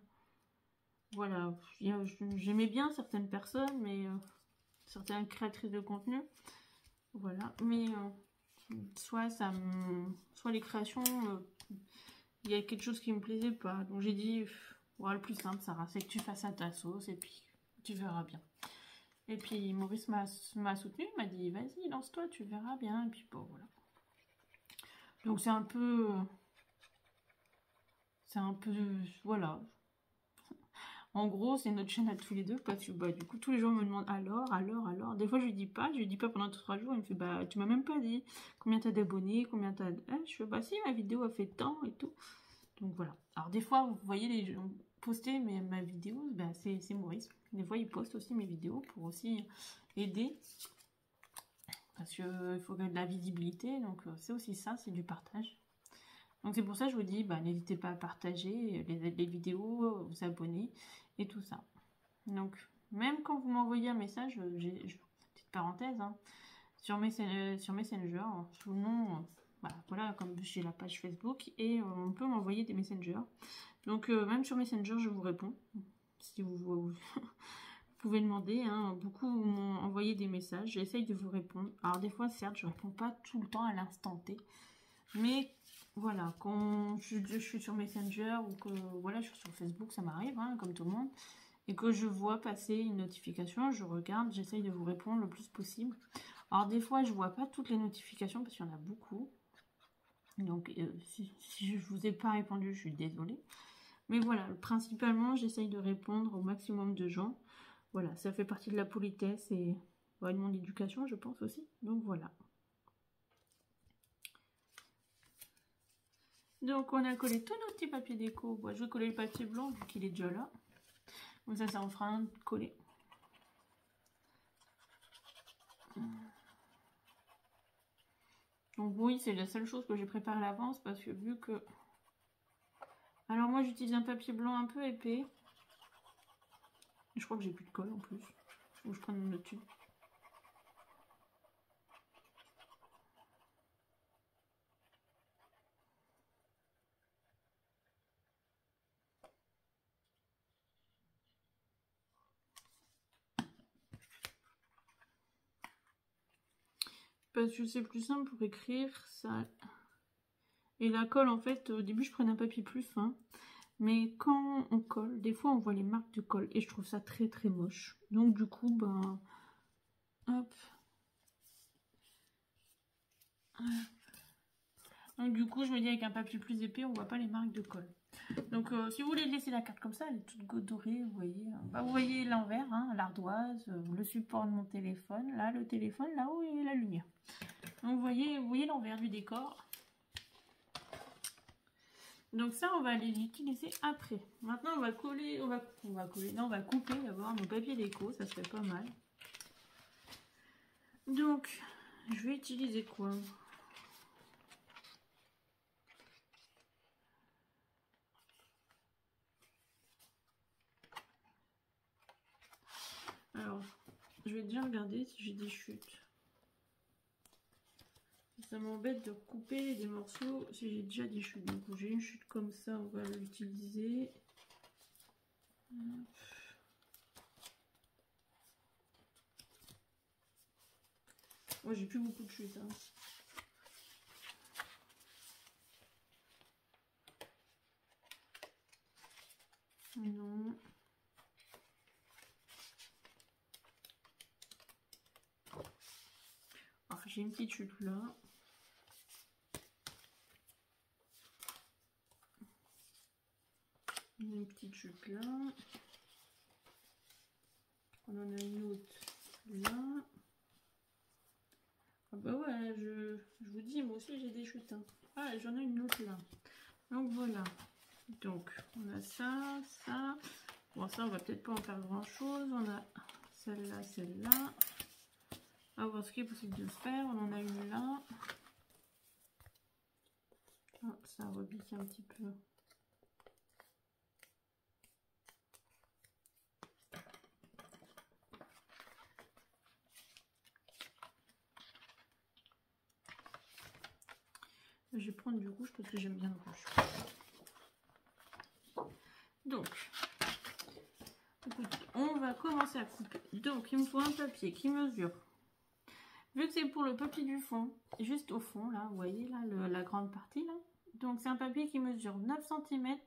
Voilà, j'aimais bien certaines personnes, mais certaines créatrices de contenu. Voilà, mais soit les créations, il y a quelque chose qui me plaisait pas. Donc j'ai dit, voilà, le plus simple, Sarah, c'est que tu fasses à ta sauce et puis tu verras bien. Et puis Maurice m'a soutenu, m'a dit, vas-y, lance-toi, tu verras bien. Et puis bon, voilà. Donc c'est un peu, voilà. En gros, c'est notre chaîne à tous les deux parce que bah, du coup, tous les gens me demandent alors. Des fois, je lui dis pas pendant 3 jours. Il me fait, bah, tu m'as même pas dit combien t'as d'abonnés, combien t'as. Je fais, bah, si, ma vidéo a fait tant et tout. Donc voilà. Alors, des fois, vous voyez les gens poster ma vidéo, bah, c'est Maurice. Des fois, il poste aussi mes vidéos pour aussi aider. Parce qu'il faut de la visibilité. Donc, c'est aussi ça, c'est du partage. Donc c'est pour ça que je vous dis, bah, n'hésitez pas à partager les vidéos, vous abonner et tout ça. Donc même quand vous m'envoyez un message, petite parenthèse, hein, sur Messenger, sous le nom, voilà, comme j'ai la page Facebook, et on peut m'envoyer des messengers. Donc même sur Messenger, je vous réponds. Si vous pouvez demander, hein, beaucoup m'ont envoyé des messages, j'essaye de vous répondre. Alors des fois, certes, je ne réponds pas tout le temps à l'instant T, mais voilà, quand je suis sur Messenger ou que voilà, je suis sur Facebook, ça m'arrive, hein, comme tout le monde, et que je vois passer une notification, je regarde, j'essaye de vous répondre le plus possible. Alors des fois, je vois pas toutes les notifications parce qu'il y en a beaucoup. Donc si je vous ai pas répondu, je suis désolée. Mais voilà, principalement, j'essaye de répondre au maximum de gens. Voilà, ça fait partie de la politesse et de mon éducation, je pense aussi. Donc voilà. Donc on a collé tous nos petits papiers déco. Bon, je vais coller le papier blanc vu qu'il est déjà là. Donc ça en fera un de coller. Donc oui, c'est la seule chose que j'ai préparée à l'avance parce que vu que... Alors moi j'utilise un papier blanc un peu épais. Je crois que j'ai plus de colle en plus. Faut que je prenne une autre tube. Parce que c'est plus simple pour écrire ça. Et la colle, en fait, au début je prenais un papier plus fin. Mais quand on colle, des fois on voit les marques de colle. Et je trouve ça très très moche. Donc du coup, ben... Hop. Donc du coup, je me dis avec un papier plus épais, on voit pas les marques de colle. Donc si vous voulez laisser la carte comme ça, elle est toute dorée, vous voyez. Bah, vous voyez l'envers, hein, l'ardoise, le support de mon téléphone. Là, le téléphone, là où il y a la lumière. Donc vous voyez l'envers du décor. Donc ça, on va aller l'utiliser après. Maintenant, on va coller, on va couper d'abord nos papiers déco, ça serait pas mal. Donc, je vais utiliser quoi? Alors, je vais déjà regarder si j'ai des chutes. Ça m'embête de couper des morceaux si j'ai déjà des chutes. Donc j'ai une chute comme ça, on va l'utiliser. Moi j'ai plus beaucoup de chutes. Hein. Non. j'ai une petite chute là. Une petite chute là. On en a une autre là. Ah bah ouais, je vous dis, moi aussi j'ai des chutes. Hein. Ah, j'en ai une autre là. Donc voilà. Donc on a ça, ça. Bon, ça on va peut-être pas en faire grand chose. On a celle-là, celle-là. On va voir ce qui est possible de faire. On en a une là. Ah, ça rebique un petit peu. Je vais prendre du rouge parce que j'aime bien le rouge. Donc, écoutez, on va commencer à couper. Donc, il me faut un papier qui mesure. Vu que c'est pour le papier du fond, juste au fond, là, vous voyez, là, la grande partie, là. Donc, c'est un papier qui mesure 9 cm.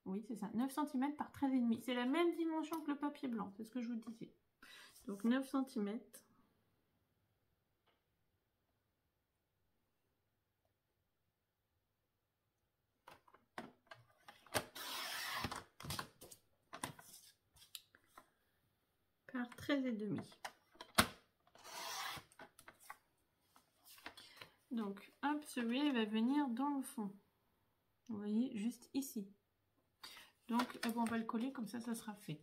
Oui, c'est ça, 9 cm par 13,5. C'est la même dimension que le papier blanc, c'est ce que je vous disais. Donc, 9 cm. Par 13,5. Donc, hop, celui-là va venir dans le fond. Vous voyez, juste ici. Donc, on va le coller comme ça sera fait.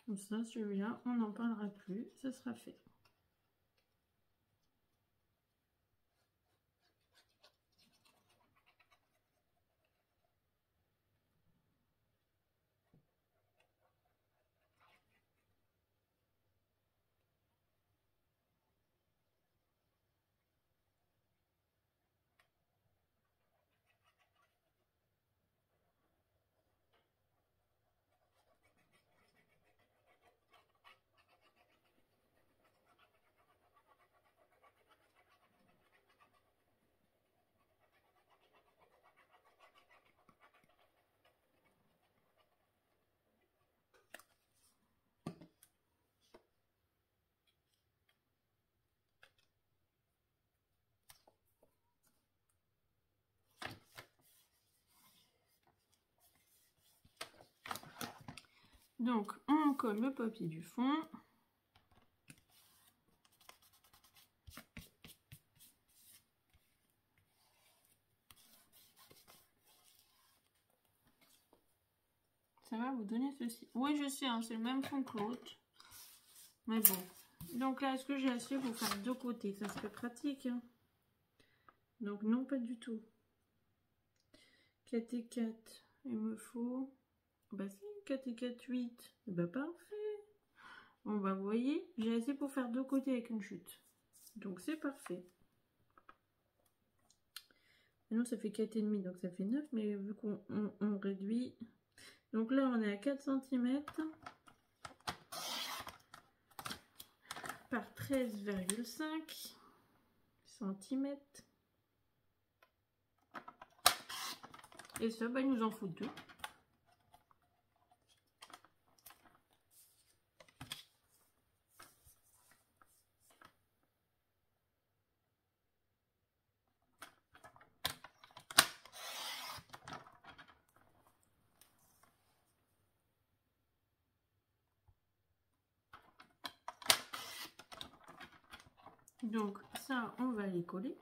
Comme ça, celui-là, on n'en parlera plus, ça sera fait. Donc, on colle le papier du fond. Ça va vous donner ceci. Oui, je sais, hein, c'est le même fond que l'autre. Mais bon. Donc là, est-ce que j'ai assez pour faire deux côtés? Ça serait pratique. Hein. Donc non, pas du tout. 4 et 4, il me faut... Bah si, 4 et 4, 8. Bah parfait. Bon bah vous voyez, j'ai assez pour faire deux côtés avec une chute. Donc c'est parfait. Maintenant ça fait 4,5, donc ça fait 9, mais vu qu'on réduit... Donc là on est à 4 cm par 13,5 cm. Et ça, bah, il nous en faut deux. Donc ça, on va les coller.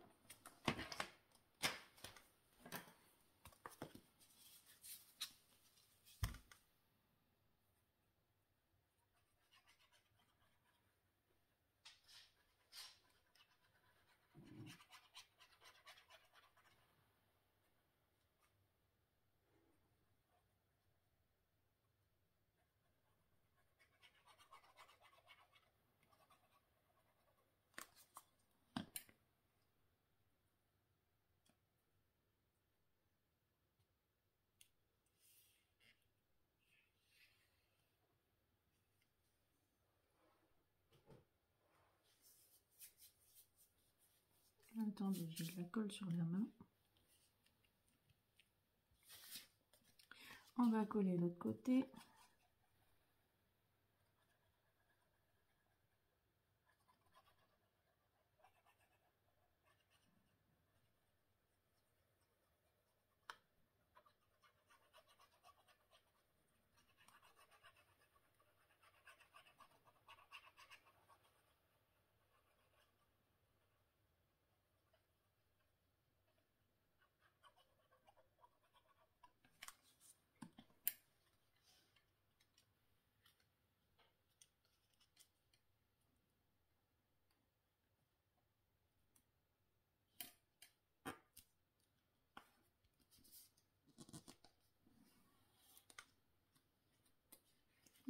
Attendez, je la colle sur la main. On va coller l'autre côté.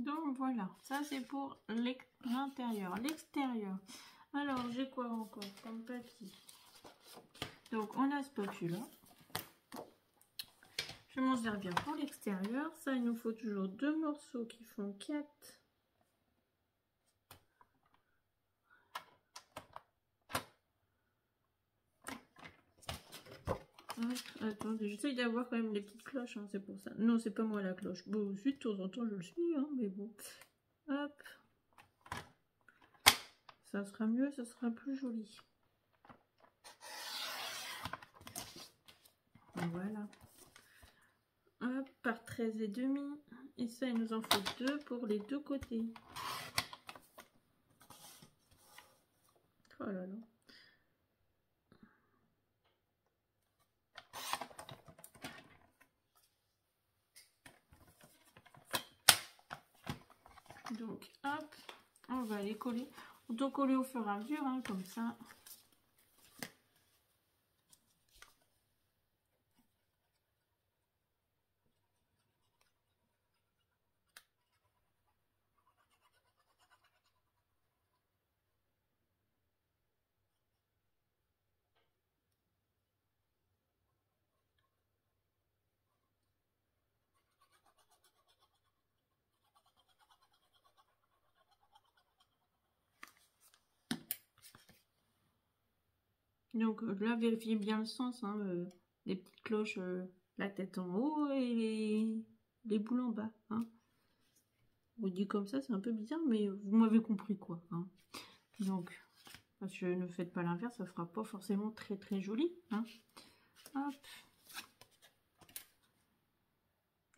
Donc voilà, ça c'est pour l'intérieur. L'extérieur, alors j'ai quoi encore comme papier? Donc on a ce papier-là. Je vais m'en servir pour l'extérieur. Ça, il nous faut toujours 2 morceaux qui font 4. Attendez, j'essaye d'avoir quand même les petites cloches, hein, c'est pour ça. Non, c'est pas moi la cloche. Bon, aussi, de temps en temps, je le suis, hein, mais bon. Hop. Ça sera mieux, ça sera plus joli. Voilà. Hop, par 13,5. Et ça, il nous en faut 2 pour les 2 côtés. Oh là là. Donc, hop, on va les coller. On doit coller au fur et à mesure, hein, comme ça. Donc là, vérifiez bien le sens, hein, les petites cloches, la tête en haut et les boules en bas. Hein. On dit comme ça, c'est un peu bizarre, mais vous m'avez compris quoi. Hein. Donc, parce que ne faites pas l'inverse, ça fera pas forcément très très joli. Hein. Hop.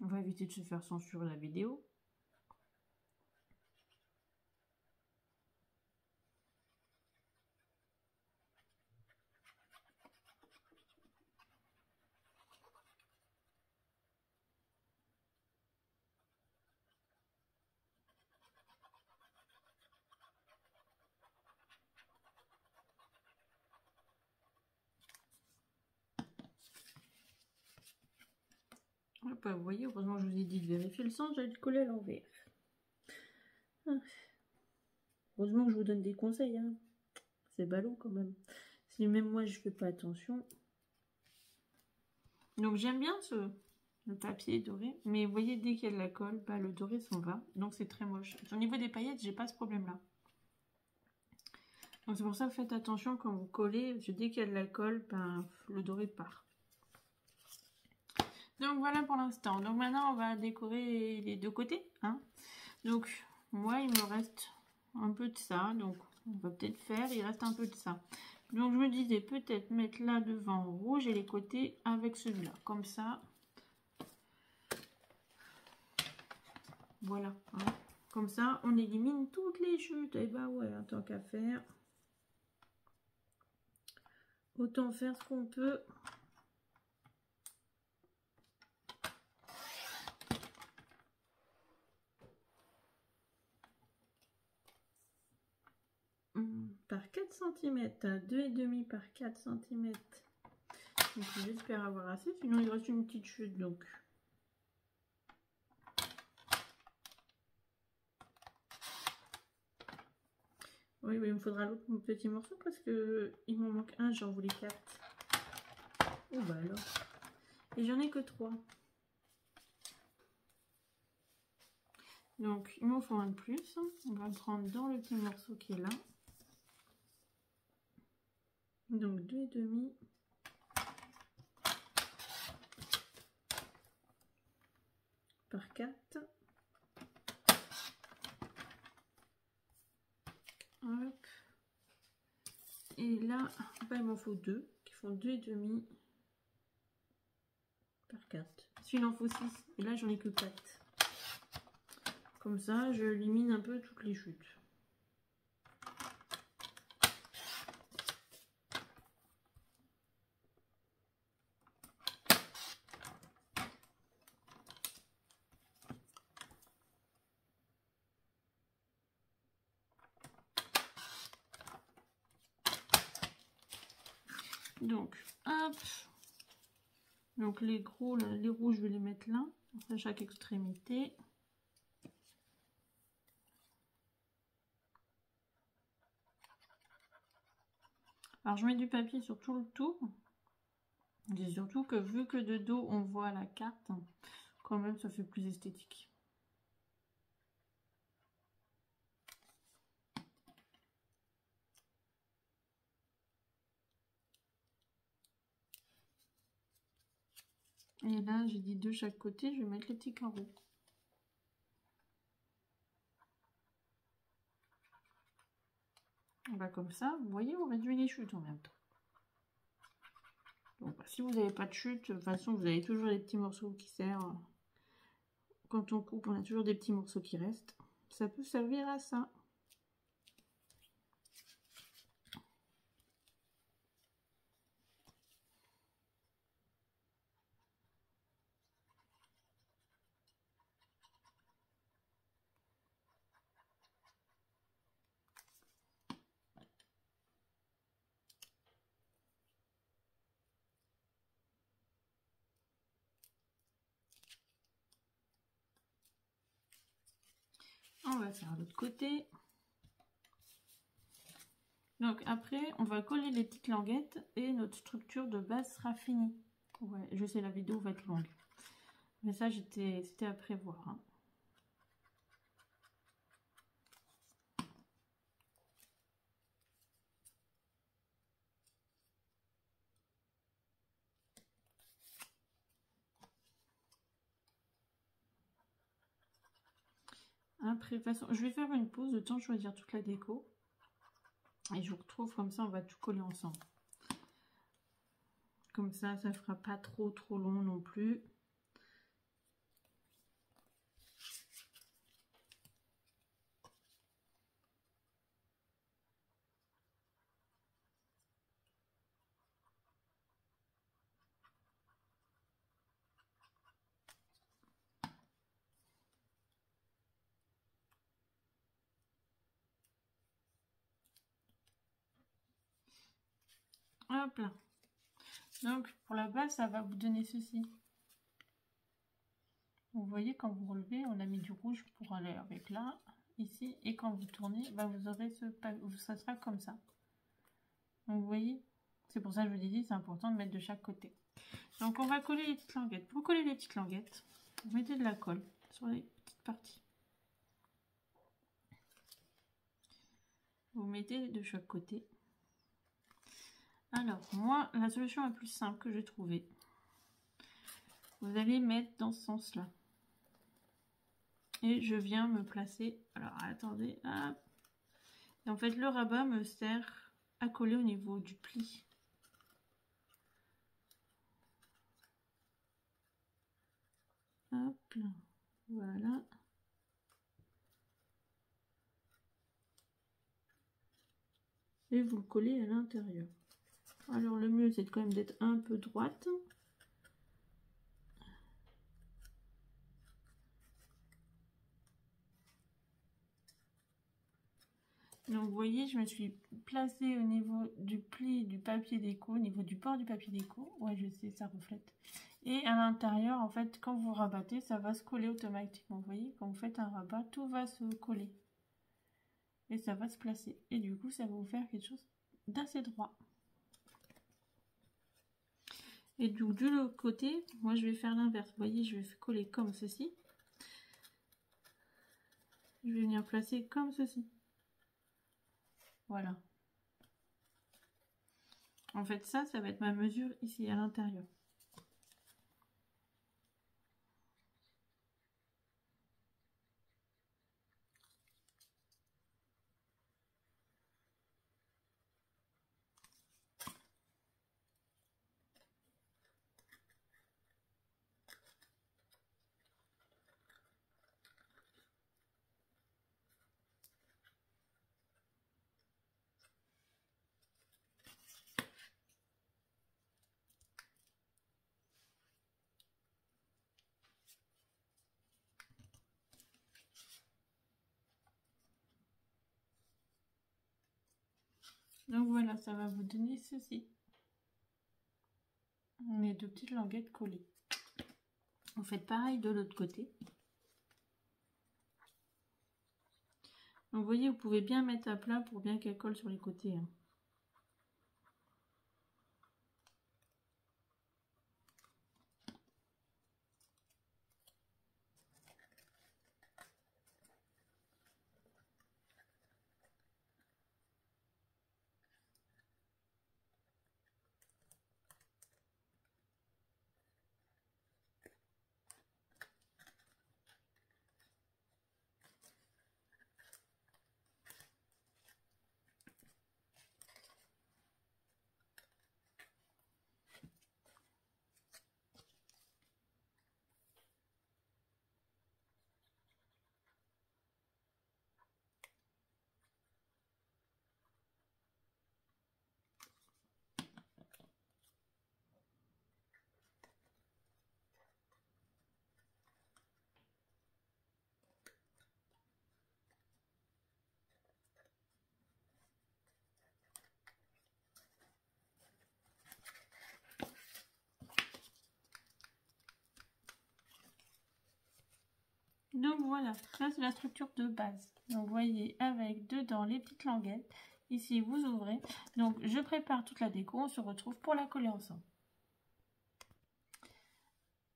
On va éviter de se faire censurer la vidéo. Hop, vous voyez, heureusement je vous ai dit de vérifier le sens, j'allais le coller à l'envers. Heureusement que je vous donne des conseils, hein. C'est ballot quand même. Si même moi je fais pas attention. Donc j'aime bien le papier doré, mais vous voyez dès qu'il y a de la colle, bah, le doré s'en va, donc c'est très moche. Au niveau des paillettes, j'ai pas ce problème là. Donc c'est pour ça que faites attention quand vous collez, parce que dès qu'il y a de la colle, ben, le doré part. Donc voilà pour l'instant. Donc maintenant on va décorer les 2 côtés. Hein. Donc moi il me reste un peu de ça, donc on va peut-être faire, il reste un peu de ça. Donc je me disais peut-être mettre là devant rouge et les côtés avec celui-là, comme ça. Voilà, hein. Comme ça on élimine toutes les chutes. Et bah ouais, tant qu'à faire, autant faire ce qu'on peut. Par 4 cm, 2,5 par 4 cm. Donc j'espère avoir assez, sinon il reste une petite chute donc. Oui, il me faudra l'autre petit morceau parce que il m'en manque un, j'en voulais 4. Oh bah alors. Et j'en ai que 3. Donc il m'en faut un de plus. On va le prendre dans le petit morceau qui est là. Donc 2,5 par 4. Hop. Et là, bah, il m'en faut 2 qui font 2,5 par 4. S'il en faut 6, et là j'en ai que 4. Comme ça, je élimine un peu toutes les chutes. Donc, hop. Donc les gros, là, les rouges, je vais les mettre là, à chaque extrémité. Alors je mets du papier sur tout le tour. Et surtout que vu que de dos on voit la carte, quand même ça fait plus esthétique. Et là j'ai dit de chaque côté, je vais mettre les petits carreaux. Bah comme ça, vous voyez, on réduit les chutes en même temps. Donc bah, si vous n'avez pas de chute, de toute façon vous avez toujours des petits morceaux qui servent. Quand on coupe, on a toujours des petits morceaux qui restent. Ça peut servir à ça. On va faire l'autre côté. Donc après, on va coller les petites languettes et notre structure de base sera finie. Ouais, je sais, la vidéo va être longue. Mais ça, c'était à prévoir. Hein. Après, de toute façon, je vais faire une pause, le temps de choisir toute la déco. Et je vous retrouve comme ça, on va tout coller ensemble. Comme ça fera pas trop long non plus. Hop là. Donc pour la base, ça va vous donner ceci. Vous voyez, quand vous relevez, on a mis du rouge pour aller avec là, ici, et quand vous tournez, bah, vous aurez ça sera comme ça. Donc vous voyez, c'est pour ça que je vous dis, c'est important de mettre de chaque côté. Donc on va coller les petites languettes. Pour coller les petites languettes, vous mettez de la colle sur les petites parties. Vous mettez de chaque côté. Alors moi, la solution la plus simple que j'ai trouvée, vous allez mettre dans ce sens-là. Et je viens me placer. Alors attendez, hop. Et en fait, le rabat me sert à coller au niveau du pli. Hop là, voilà. Et vous le collez à l'intérieur. Alors le mieux, c'est quand même d'être un peu droite. Donc vous voyez, je me suis placée au niveau du pli du papier déco, au niveau du bord du papier déco. Ouais, je sais, ça reflète. Et à l'intérieur, en fait, quand vous rabattez, ça va se coller automatiquement. Vous voyez, quand vous faites un rabat, tout va se coller. Et ça va se placer. Et du coup, ça va vous faire quelque chose d'assez droit. Et donc, de l'autre côté, moi, je vais faire l'inverse. Vous voyez, je vais coller comme ceci. Je vais venir placer comme ceci. Voilà. En fait, ça va être ma mesure ici, à l'intérieur. Donc voilà, ça va vous donner ceci. Mes deux petites languettes collées. Vous faites pareil de l'autre côté. Donc vous voyez, vous pouvez bien mettre à plat pour bien qu'elle colle sur les côtés. Hein. Donc voilà, ça c'est la structure de base. Donc vous voyez avec dedans les petites languettes. Ici vous ouvrez. Donc je prépare toute la déco, on se retrouve pour la coller ensemble.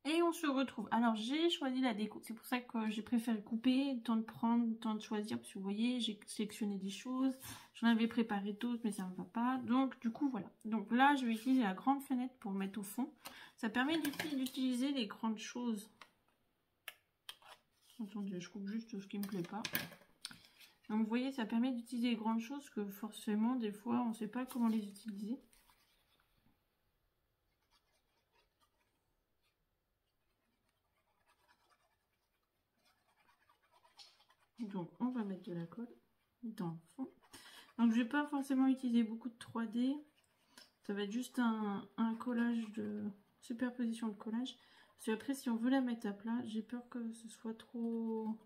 Et on se retrouve. Alors j'ai choisi la déco, c'est pour ça que j'ai préféré couper, temps de prendre, temps de choisir, parce que vous voyez, j'ai sélectionné des choses, j'en avais préparé d'autres, mais ça ne va pas. Donc du coup voilà. Donc là je vais utiliser la grande fenêtre pour mettre au fond. Ça permet d'utiliser les grandes choses. Attendez, je coupe juste ce qui me plaît pas. Donc vous voyez, ça permet d'utiliser les grandes choses que forcément des fois on ne sait pas comment les utiliser. Donc on va mettre de la colle dans le fond. Donc je vais pas forcément utiliser beaucoup de 3D. Ça va être juste un collage de superposition de collage. Parce que après si on veut la mettre à plat, j'ai peur que ce soit trop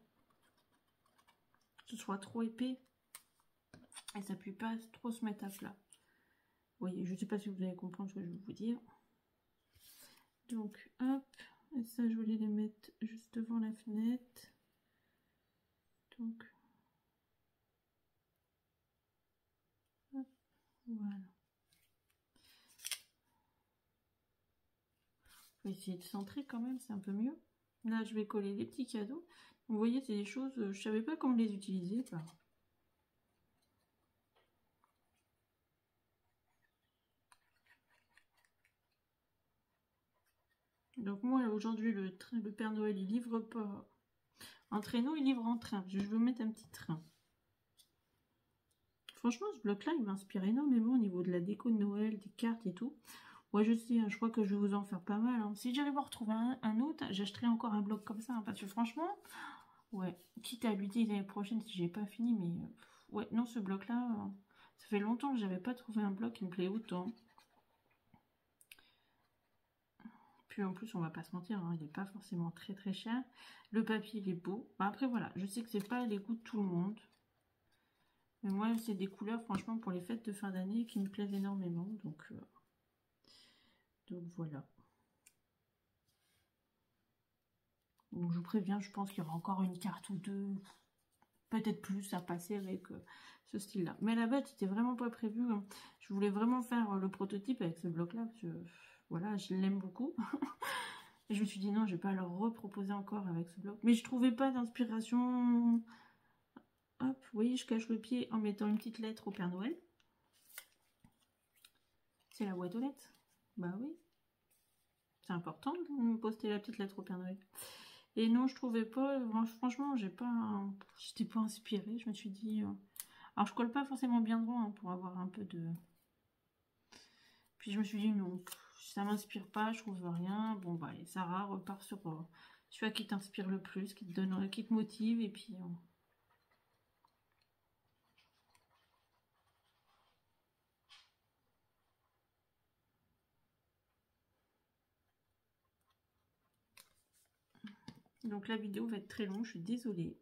épais. Et ça ne puisse pas trop se mettre à plat. Vous voyez, je ne sais pas si vous allez comprendre ce que je veux vous dire. Donc hop, et ça je voulais les mettre juste devant la fenêtre. Donc hop, voilà. Je vais essayer de centrer quand même, c'est un peu mieux. Là je vais coller les petits cadeaux. Vous voyez, c'est des choses, je savais pas comment les utiliser. Enfin, donc moi aujourd'hui le Père Noël il livre pas en traîneau, il livre en train. Je veux mettre un petit train. Franchement ce bloc là il m'inspire énormément au niveau de la déco de Noël, des cartes et tout. Ouais je sais, hein, je crois que je vais vous en faire pas mal. Hein. Si j'arrive à retrouver un autre, j'achèterai encore un bloc comme ça. Hein, parce que franchement, ouais, quitte à l'utiliser l'année prochaine si j'ai pas fini. Mais ouais, non ce bloc là, ça fait longtemps que j'avais pas trouvé un bloc qui me plaît autant. Puis en plus, on va pas se mentir, hein, il n'est pas forcément très très cher. Le papier, il est beau. Bah, après, voilà, je sais que c'est pas les goûts de tout le monde. Mais moi, c'est des couleurs, franchement, pour les fêtes de fin d'année qui me plaisent énormément. Donc voilà. Donc je vous préviens, je pense qu'il y aura encore une carte ou deux, peut-être plus à passer avec ce style-là. Mais à la base, c'était vraiment pas prévu. Hein. Je voulais vraiment faire le prototype avec ce bloc-là, parce que voilà, je l'aime beaucoup. Et je me suis dit non, je vais pas leur reproposer encore avec ce bloc. Mais je trouvais pas d'inspiration. Hop, vous voyez, je cache le pied en mettant une petite lettre au Père Noël. C'est la boîte aux lettres. Bah oui. C'est important de me poster la petite lettre au Père Noël. Et non, je trouvais pas. Franchement, j'étais pas inspirée. Je me suis dit. Alors, je colle pas forcément bien droit hein, pour avoir un peu de. Puis je me suis dit non, ça m'inspire pas, je trouve rien. Bon bah, et Sarah repart sur celui qui t'inspire le plus, qui te donne, qui te motive et puis. Donc la vidéo va être très longue, je suis désolée.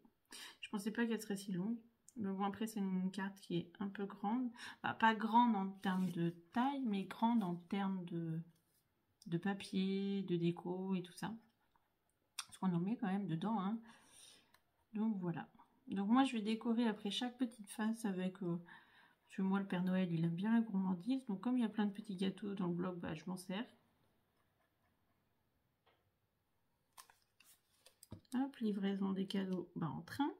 Je pensais pas qu'elle serait si longue. Mais bon, après, c'est une carte qui est un peu grande. Bah, pas grande en termes de taille, mais grande en termes de papier, de déco et tout ça. Parce qu'on en met quand même dedans. Hein. Donc voilà. Donc moi, je vais décorer après chaque petite face avec... parce que moi, le Père Noël, il aime bien la gourmandise. Donc comme il y a plein de petits gâteaux dans le bloc, bah, je m'en sers. Hop, livraison des cadeaux bah, en train.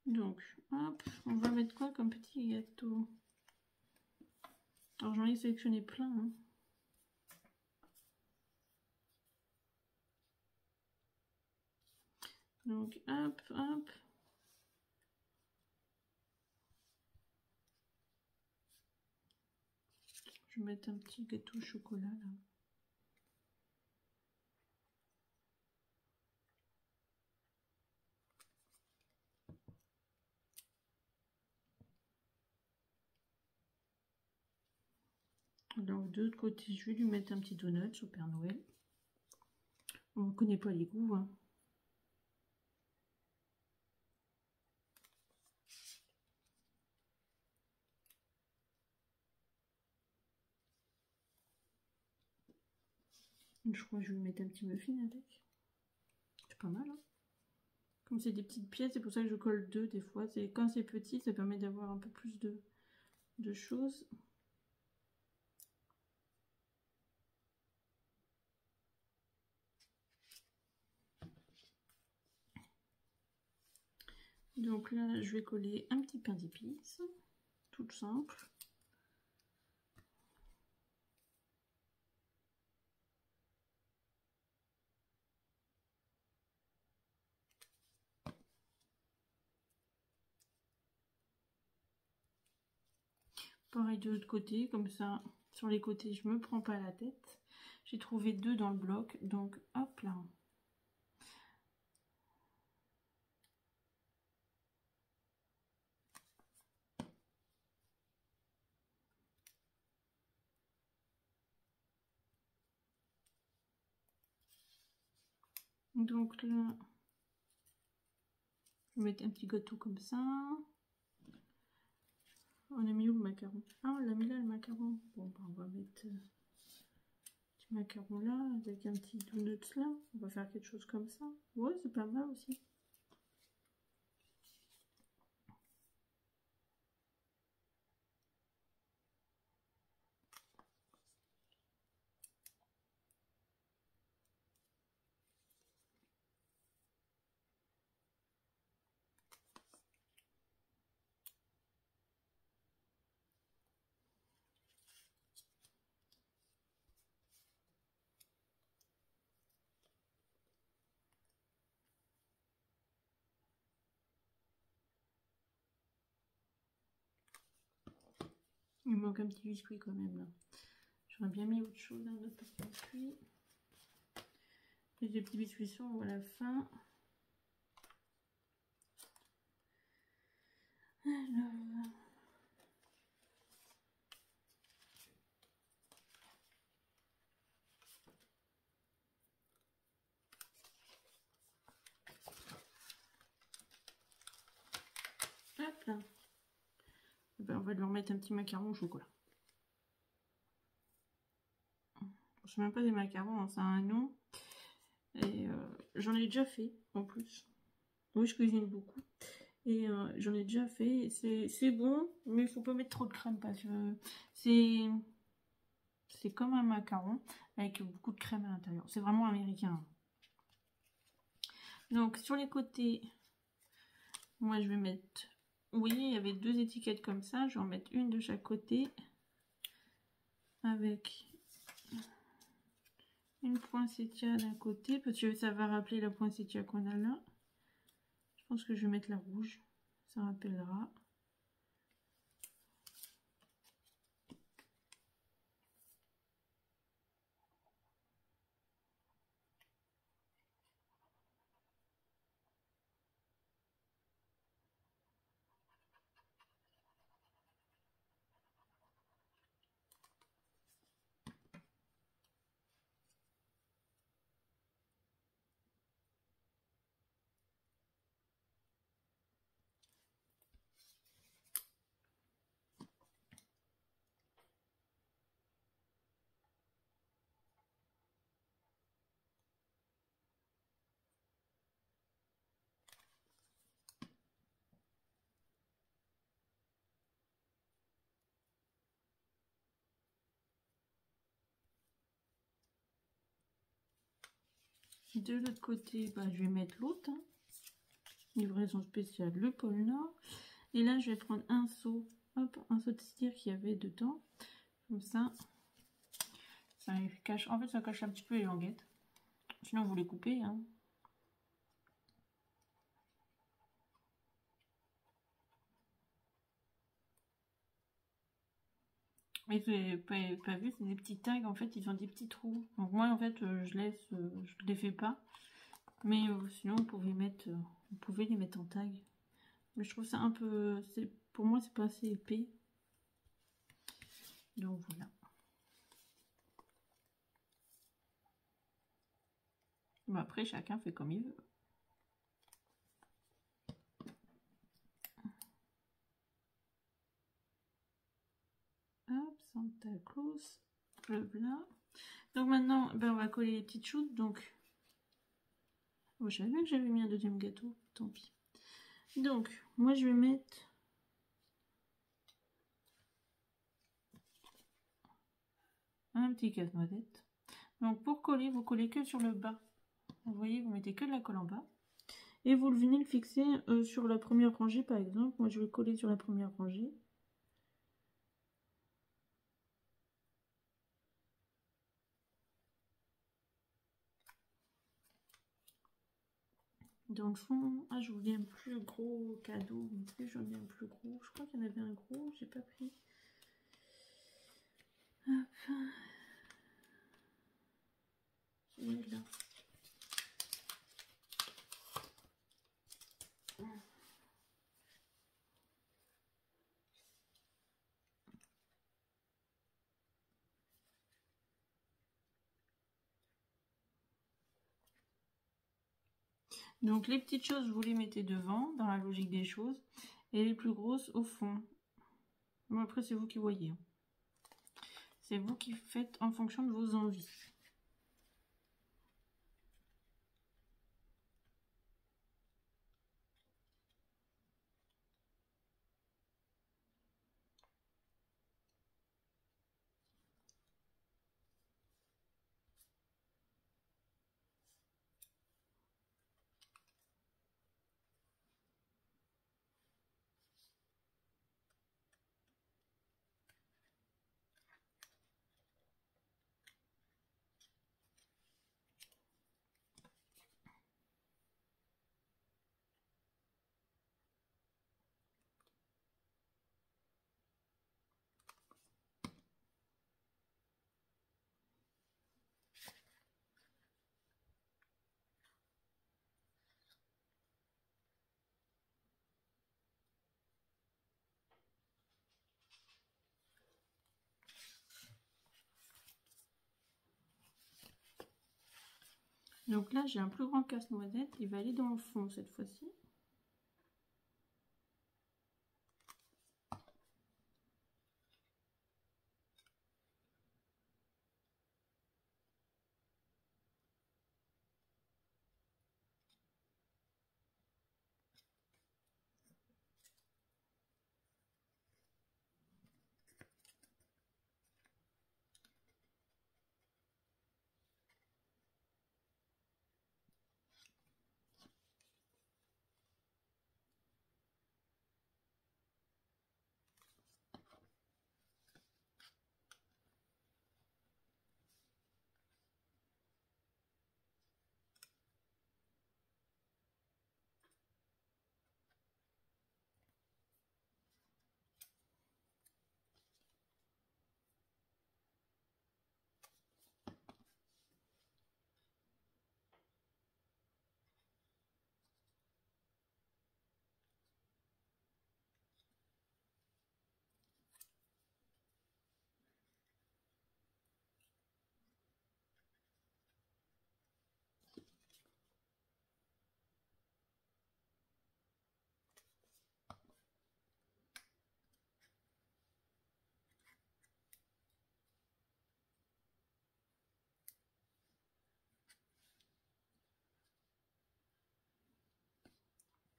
Donc, hop, on va mettre quoi comme petit gâteau? Alors, j'en ai sélectionné plein. Hein. Donc, hop, hop. Je vais mettre un petit gâteau au chocolat, là. Donc, de l'autre côté, je vais lui mettre un petit donut au Père Noël. On ne connaît pas les goûts, hein. Je crois que je vais mettre un petit muffin avec. C'est pas mal, hein. Comme c'est des petites pièces, c'est pour ça que je colle deux des fois. Quand c'est petit, ça permet d'avoir un peu plus de choses. Donc là, je vais coller un petit pain d'épices, tout simple. Pareil de l'autre côté, comme ça, sur les côtés, je me prends pas la tête. J'ai trouvé deux dans le bloc, donc hop là. Donc là, je vais mettre un petit gâteau comme ça. On a mis où le macaron? Ah, on l'a mis là le macaron. Bon, bah, on va mettre petit macaron là, avec un petit donut là. On va faire quelque chose comme ça. Ouais, c'est pas mal aussi. Il manque un petit biscuit quand même là. J'aurais bien mis autre chose dans notre petit biscuit. Et des petits biscuits sont à la fin. Alors... Hop là. Ben, on va lui remettre un petit macaron au chocolat. C'est même pas des macarons, hein, ça a un nom. Et j'en ai déjà fait en plus. Oui, je cuisine beaucoup. Et j'en ai déjà fait. C'est bon, mais il faut pas mettre trop de crème parce que c'est comme un macaron avec beaucoup de crème à l'intérieur. C'est vraiment américain. Donc sur les côtés, moi je vais mettre... Oui, il y avait deux étiquettes comme ça. Je vais en mettre une de chaque côté avec une poinsettia d'un côté parce que ça va rappeler la poinsettia qu'on a là. Je pense que je vais mettre la rouge, ça rappellera. De l'autre côté, bah, je vais mettre l'autre, hein. Livraison spéciale, le pôle Nord. Et là, je vais prendre un seau, hop, un seau de cire qu'il y avait dedans. Comme ça, ça cache, en fait, ça cache un petit peu les languettes. Sinon, vous les coupez, hein. Mais vous n'avez pas vu, c'est des petits tags, en fait, ils ont des petits trous. Donc moi, en fait, je les fais pas. Mais sinon, vous pouvez les mettre en tag. Mais je trouve ça un peu, pour moi, c'est pas assez épais. Donc voilà. Bon, après, chacun fait comme il veut. Hop, Santa Claus, le là. Donc maintenant, ben, on va coller les petites shoots. Donc, oh, je savais bien que j'avais mis un deuxième gâteau. Tant pis. Donc, moi, je vais mettre un petit casse-noisette. Donc, pour coller, vous collez que sur le bas. Vous voyez, vous mettez que de la colle en bas. Et vous venez le fixer sur la première rangée, par exemple. Moi, je vais coller sur la première rangée. Dans le fond, ah, je voulais un plus gros cadeau. Mais j'en ai un plus gros. Je crois qu'il y en avait un gros, j'ai pas pris. Hop. Oui, là. Donc les petites choses, vous les mettez devant, dans la logique des choses, et les plus grosses au fond. Bon, après, c'est vous qui voyez. C'est vous qui faites en fonction de vos envies. Donc là, j'ai un plus grand casse-noisette. Il va aller dans le fond cette fois-ci.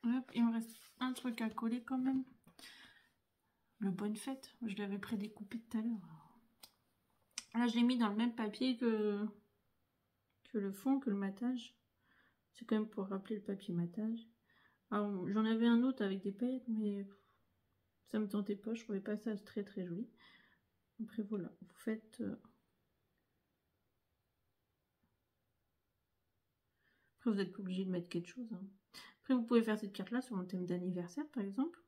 Hop, il me reste un truc à coller quand même. Le bonne fête. Je l'avais prédécoupé tout à l'heure. Là, je l'ai mis dans le même papier que le fond, que le matage. C'est quand même pour rappeler le papier matage. J'en avais un autre avec des paillettes, mais ça me tentait pas. Je trouvais pas ça très très joli. Après, voilà. Vous faites... Après, vous n'êtes pas obligé de mettre quelque chose. Hein. Après, vous pouvez faire cette carte-là sur un thème d'anniversaire, par exemple.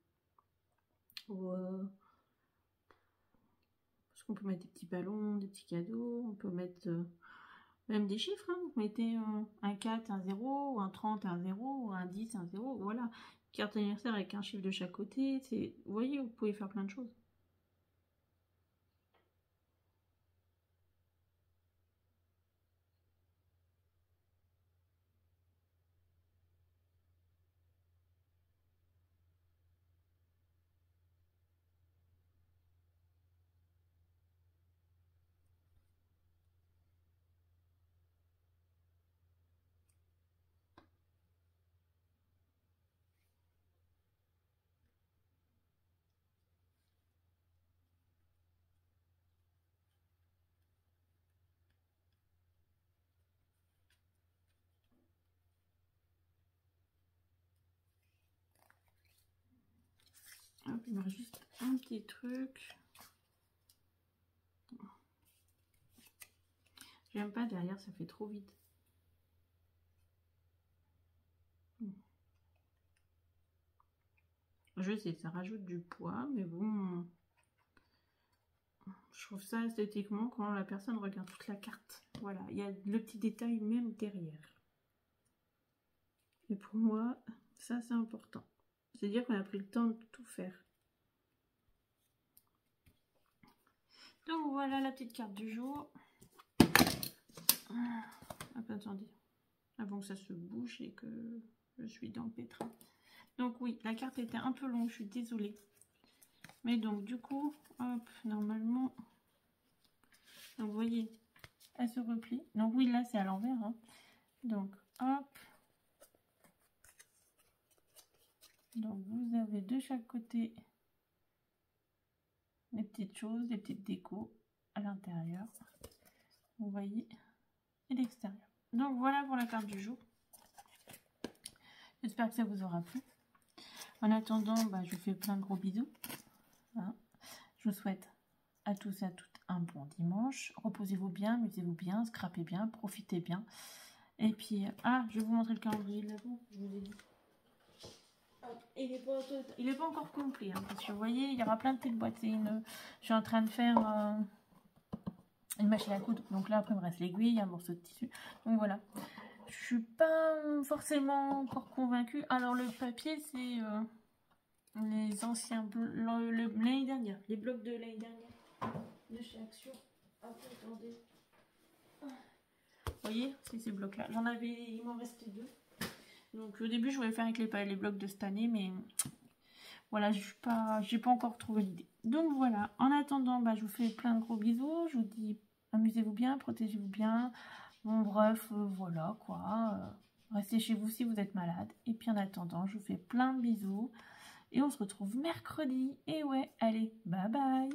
Ou... Parce qu'on peut mettre des petits ballons, des petits cadeaux. On peut mettre... Même des chiffres, hein. Vous mettez un 4, un 0, ou un 30, un 0, ou un 10, un 0, voilà. Carte anniversaire avec un chiffre de chaque côté, vous voyez, vous pouvez faire plein de choses. il me reste juste un petit truc. J'aime pas derrière, ça fait trop vite. Je sais, ça rajoute du poids, mais bon, je trouve ça esthétiquement quand la personne regarde toute la carte. Voilà, il y a le petit détail même derrière. Et pour moi, ça c'est important. C'est-à-dire qu'on a pris le temps de tout faire. Donc voilà la petite carte du jour. Hop, attendez. Avant que ça se bouge et que je suis dans le pétrin. Donc oui, la carte était un peu longue, je suis désolée. Mais donc du coup, hop, normalement, donc vous voyez, elle se replie. Donc oui, là c'est à l'envers. Hein. Donc hop. Donc vous avez de chaque côté des petites choses, des petites décos à l'intérieur. Vous voyez, et l'extérieur. Donc voilà pour la carte du jour. J'espère que ça vous aura plu. En attendant, bah, je vous fais plein de gros bisous. Hein. Je vous souhaite à tous et à toutes un bon dimanche. Reposez-vous bien, amusez-vous bien, scrapez bien, profitez bien. Et puis, je vais vous montrer le calendrier de l'avant, je vous ai dit. Il n'est pas encore complet, hein, parce que vous voyez, il y aura plein de petites boîtes. Je suis en train de faire une machine à coudre. Donc là, après, il me reste l'aiguille, un morceau de tissu. Donc voilà. Je suis pas forcément encore convaincue. Alors le papier, c'est les anciens l'année dernière, les blocs de l'année dernière de chez Action. Hop, attendez. Vous voyez, c'est ces blocs là. Il m'en restait 2. Donc au début je voulais faire avec les blocs de cette année, mais voilà, j'ai pas encore trouvé l'idée. Donc voilà, en attendant, bah, je vous fais plein de gros bisous. Je vous dis amusez-vous bien, protégez-vous bien. Bon bref, voilà quoi. Restez chez vous si vous êtes malade. Et puis en attendant, je vous fais plein de bisous. Et on se retrouve mercredi. Et ouais, allez, bye bye.